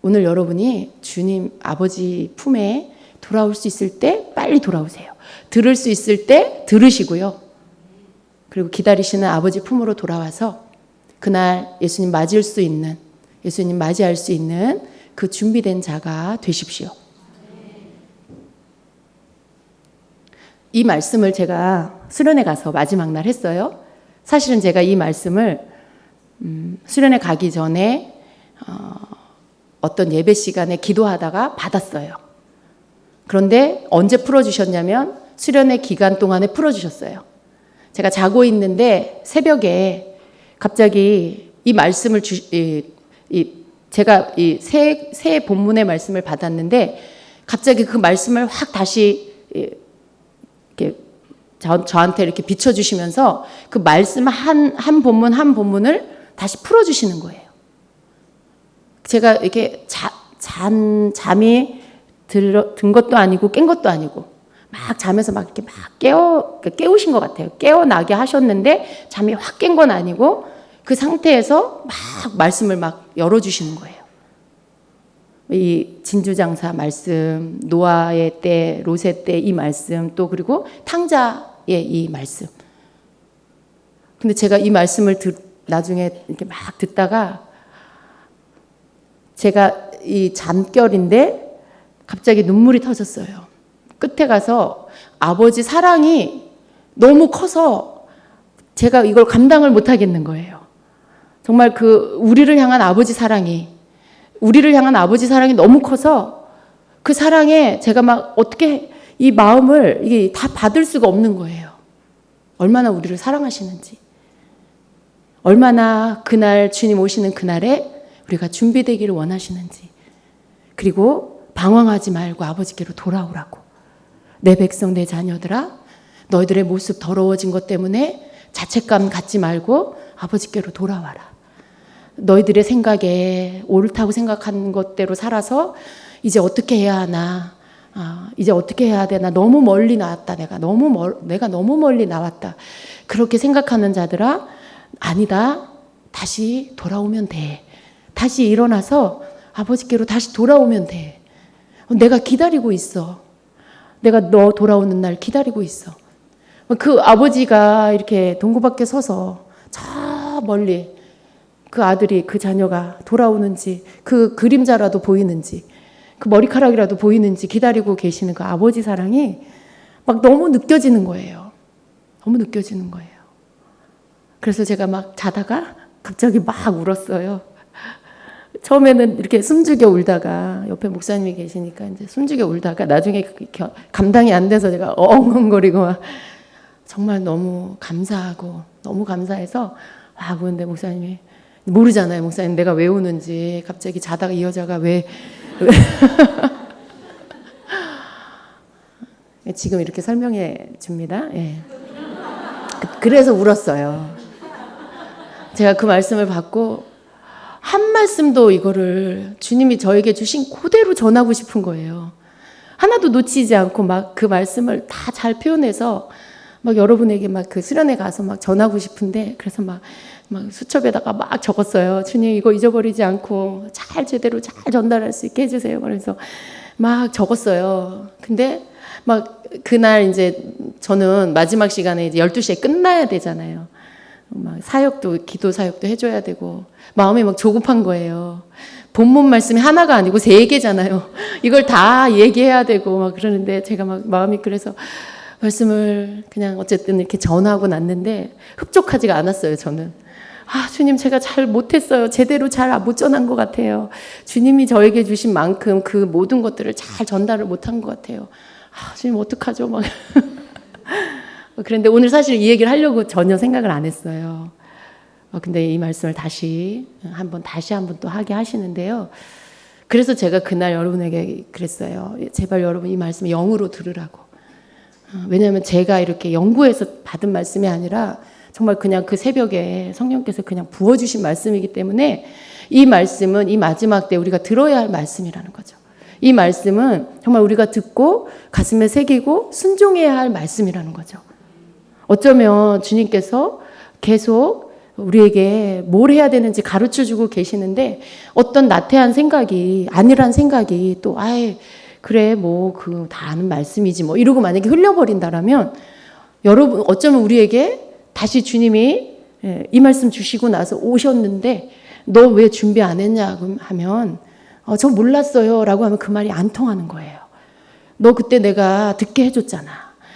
오늘 여러분이 주님 아버지 품에 돌아올 수 있을 때 빨리 돌아오세요. 들을 수 있을 때 들으시고요. 그리고 기다리시는 아버지 품으로 돌아와서 그날 예수님 맞이할 수 있는 그 준비된 자가 되십시오. 이 말씀을 제가 수련회 가서 마지막 날 했어요. 사실은 제가 이 말씀을 수련회 가기 전에 어떤 예배 시간에 기도하다가 받았어요. 그런데 언제 풀어주셨냐면 수련회 기간 동안에 풀어주셨어요. 제가 자고 있는데 새벽에 갑자기 이 말씀을 제가 이 새 본문의 말씀을 받았는데 갑자기 그 말씀을 확 다시 이렇게 저한테 이렇게 비춰주시면서 그 말씀 한 본문 한 본문을 다시 풀어주시는 거예요. 제가 이렇게 잠이 든 것도 아니고 깬 것도 아니고 막 잠에서 막 이렇게 막 깨우신 것 같아요. 깨어나게 하셨는데 잠이 확 깬 건 아니고 그 상태에서 막 말씀을 막 열어주시는 거예요. 이 진주장사 말씀, 노아의 때, 롯의 때 이 말씀, 또 그리고 탕자의 이 말씀. 근데 제가 이 말씀을 나중에 이렇게 막 듣다가 제가 이 잠결인데 갑자기 눈물이 터졌어요. 끝에 가서 아버지 사랑이 너무 커서 제가 이걸 감당을 못 하겠는 거예요. 정말 우리를 향한 아버지 사랑이 너무 커서 그 사랑에 제가 막 어떻게 이 마음을 이게 다 받을 수가 없는 거예요. 얼마나 우리를 사랑하시는지, 얼마나 그날 주님 오시는 그날에 우리가 준비되기를 원하시는지, 그리고 방황하지 말고 아버지께로 돌아오라고. 내 백성 내 자녀들아, 너희들의 모습 더러워진 것 때문에 자책감 갖지 말고 아버지께로 돌아와라. 너희들의 생각에 옳다고 생각하는 것대로 살아서 이제 어떻게 해야 하나, 이제 어떻게 해야 되나, 너무 멀리 나왔다. 내가 너무 멀리 나왔다. 그렇게 생각하는 자들아, 아니다. 다시 돌아오면 돼. 다시 일어나서 아버지께로 다시 돌아오면 돼. 내가 기다리고 있어. 내가 너 돌아오는 날 기다리고 있어. 그 아버지가 이렇게 동구 밖에 서서 저 멀리 그 아들이, 그 자녀가 돌아오는지, 그 그림자라도 보이는지, 그 머리카락이라도 보이는지 기다리고 계시는 그 아버지 사랑이 막 너무 느껴지는 거예요. 너무 느껴지는 거예요. 그래서 제가 막 자다가 갑자기 막 울었어요. 처음에는 이렇게 숨죽여 울다가, 옆에 목사님이 계시니까 이제 숨죽여 울다가 나중에 감당이 안 돼서 제가 엉엉거리고 막 정말 너무 감사하고 너무 감사해서 막 우는데, 목사님이 모르잖아요. 목사님 내가 왜 우는지. 갑자기 자다가 이 여자가 왜 지금 이렇게 설명해 줍니다. 예. 그래서 울었어요. 제가 그 말씀을 받고 한 말씀도 이거를 주님이 저에게 주신 그대로 전하고 싶은 거예요. 하나도 놓치지 않고 막 그 말씀을 다 잘 표현해서 막 여러분에게 막 그 수련회 가서 막 전하고 싶은데, 그래서 막 수첩에다가 막 적었어요. 주님 이거 잊어버리지 않고 잘 제대로 잘 전달할 수 있게 해주세요. 그래서 막 적었어요. 근데 막 그날 이제 저는 마지막 시간에 이제 12시에 끝나야 되잖아요. 막 사역도, 기도 사역도 해줘야 되고 마음이 막 조급한 거예요. 본문 말씀이 하나가 아니고 3개잖아요. 이걸 다 얘기해야 되고 막 그러는데 제가 막 마음이, 그래서 말씀을 그냥 어쨌든 이렇게 전하고 났는데 흡족하지가 않았어요. 저는 주님 제가 잘 못했어요. 제대로 잘 못 전한 것 같아요. 주님이 저에게 주신 만큼 그 모든 것들을 잘 전달을 못한 것 같아요. 주님 어떡하죠? 막 그런데 오늘 사실 이 얘기를 하려고 전혀 생각을 안 했어요. 근데 이 말씀을 다시 한번 또 하게 하시는데요. 그래서 제가 그날 여러분에게 그랬어요. 제발 여러분 이 말씀 영으로 들으라고. 왜냐하면 제가 이렇게 연구해서 받은 말씀이 아니라 정말 그냥 그 새벽에 성령께서 그냥 부어주신 말씀이기 때문에 이 말씀은 이 마지막 때 우리가 들어야 할 말씀이라는 거죠. 이 말씀은 정말 우리가 듣고 가슴에 새기고 순종해야 할 말씀이라는 거죠. 어쩌면 주님께서 계속 우리에게 뭘 해야 되는지 가르쳐주고 계시는데 어떤 나태한 생각이, 안일한 생각이 또 그래 다 아는 말씀이지 이러고 만약에 흘려버린다라면, 여러분 어쩌면 우리에게 다시 주님이 이 말씀 주시고 나서 오셨는데 너 왜 준비 안 했냐 하면 저 몰랐어요 라고 하면 그 말이 안 통하는 거예요. 너 그때 내가 듣게 해줬잖아.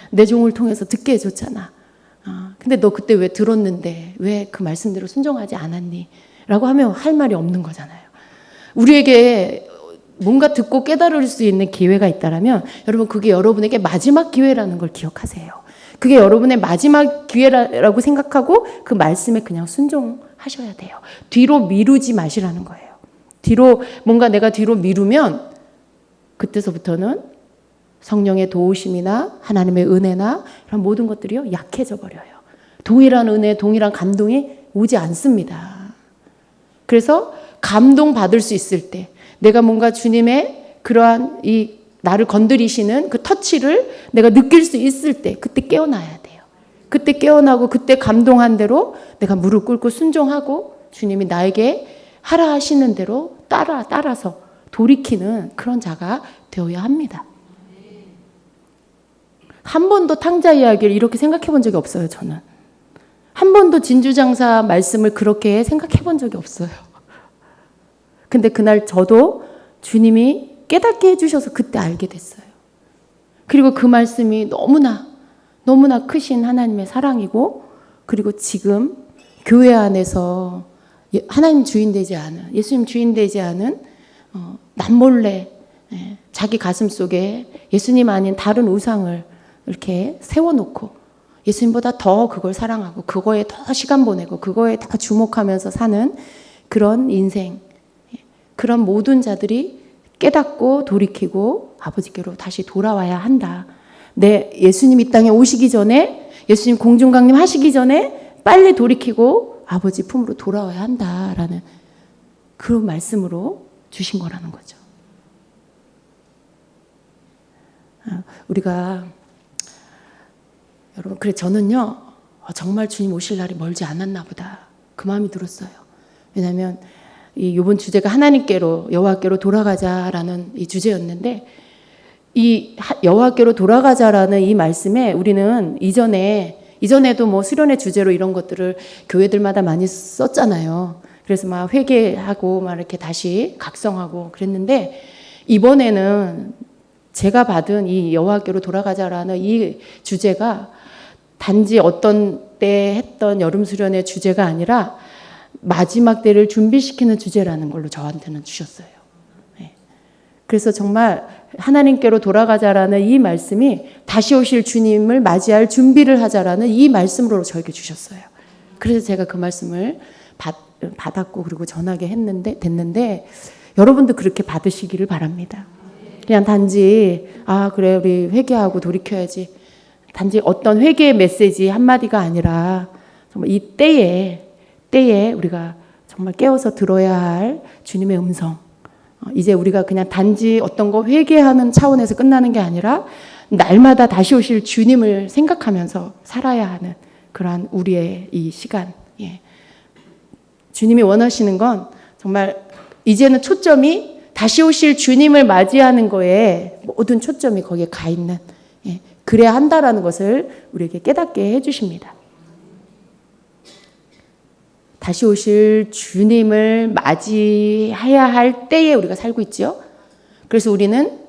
내 종을 통해서 듣게 해줬잖아. 근데 너 그때 왜 들었는데 왜 그 말씀대로 순종하지 않았니? 라고 하면 할 말이 없는 거잖아요. 우리에게 뭔가 듣고 깨달을 수 있는 기회가 있다면 여러분 그게 여러분에게 마지막 기회라는 걸 기억하세요. 그게 여러분의 마지막 기회라고 생각하고 그 말씀에 그냥 순종하셔야 돼요. 뒤로 미루지 마시라는 거예요. 뭔가 내가 뒤로 미루면 그때서부터는 성령의 도우심이나 하나님의 은혜나 이런 모든 것들이요 약해져 버려요. 동일한 은혜, 동일한 감동이 오지 않습니다. 그래서 감동받을 수 있을 때, 내가 뭔가 주님의 그러한 이 나를 건드리시는 그 터치를 내가 느낄 수 있을 때 그때 깨어나야 돼요. 그때 깨어나고 그때 감동한 대로 내가 무릎 꿇고 순종하고 주님이 나에게 하라 하시는 대로 따라서 돌이키는 그런 자가 되어야 합니다. 한 번도 탕자 이야기를 이렇게 생각해 본 적이 없어요. 저는 한 번도 진주장사 말씀을 그렇게 생각해 본 적이 없어요. 근데 그날 저도 주님이 깨닫게 해주셔서 그때 알게 됐어요. 그리고 그 말씀이 너무나 크신 하나님의 사랑이고, 그리고 지금 교회 안에서 하나님 주인 되지 않은, 예수님 주인 되지 않은 남몰래 자기 가슴 속에 예수님 아닌 다른 우상을 이렇게 세워놓고 예수님보다 더 그걸 사랑하고 그거에 더 시간 보내고 그거에 더 주목하면서 사는 그런 인생, 그런 모든 자들이 깨닫고 돌이키고 아버지께로 다시 돌아와야 한다. 예수님 이 땅에 오시기 전에, 예수님 공중강림 하시기 전에 빨리 돌이키고 아버지 품으로 돌아와야 한다라는 그런 말씀으로 주신 거라는 거죠. 우리가 여러분, 그래 저는요 정말 주님 오실 날이 멀지 않았나 보다 그 마음이 들었어요. 왜냐하면 이번 주제가 하나님께로, 여호와께로 돌아가자라는 이 주제였는데, 이 여호와께로 돌아가자라는 이 말씀에 우리는 이전에도 뭐 수련의 주제로 이런 것들을 교회들마다 많이 썼잖아요. 그래서 막 회개하고 막 이렇게 다시 각성하고 그랬는데, 이번에는 제가 받은 이 여호와께로 돌아가자라는 이 주제가 단지 어떤 때 했던 여름 수련의 주제가 아니라 마지막 때를 준비시키는 주제라는 걸로 저한테는 주셨어요. 그래서 정말 하나님께로 돌아가자라는 이 말씀이 다시 오실 주님을 맞이할 준비를 하자라는 이 말씀으로 저에게 주셨어요. 그래서 제가 그 말씀을 받았고 그리고 전하게 됐는데 여러분도 그렇게 받으시기를 바랍니다. 그냥 단지 그래 우리 회개하고 돌이켜야지, 단지 어떤 회개의 메시지 한마디가 아니라 정말 이 때에 우리가 정말 깨어서 들어야 할 주님의 음성, 이제 우리가 그냥 단지 어떤 거 회개하는 차원에서 끝나는 게 아니라 날마다 다시 오실 주님을 생각하면서 살아야 하는 그러한 우리의 이 시간. 주님이 원하시는 건 정말 이제는 초점이 다시 오실 주님을 맞이하는 거에 모든 초점이 거기에 가 있는, 그래야 한다라는 것을 우리에게 깨닫게 해주십니다. 다시 오실 주님을 맞이해야 할 때에 우리가 살고 있죠. 그래서 우리는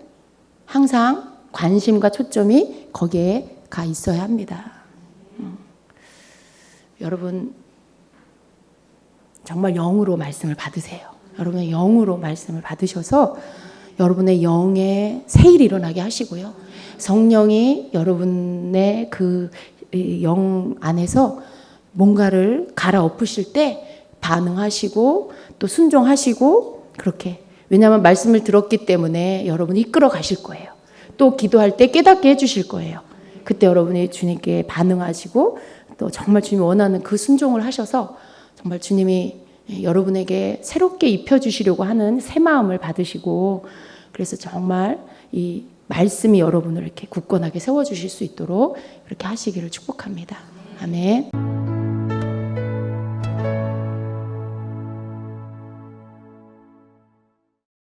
항상 관심과 초점이 거기에 가 있어야 합니다. 여러분 정말 영으로 말씀을 받으세요. 여러분의 영으로 말씀을 받으셔서 여러분의 영에 새일이 일어나게 하시고요. 성령이 여러분의 그 영 안에서 뭔가를 갈아엎으실 때 반응하시고 또 순종하시고, 그렇게, 왜냐하면 말씀을 들었기 때문에 여러분이 이끌어 가실 거예요. 또 기도할 때 깨닫게 해주실 거예요. 그때 여러분이 주님께 반응하시고 또 정말 주님이 원하는 그 순종을 하셔서 정말 주님이 여러분에게 새롭게 입혀주시려고 하는 새 마음을 받으시고, 그래서 정말 이 말씀이 여러분을 이렇게 굳건하게 세워주실 수 있도록 그렇게 하시기를 축복합니다. 아멘.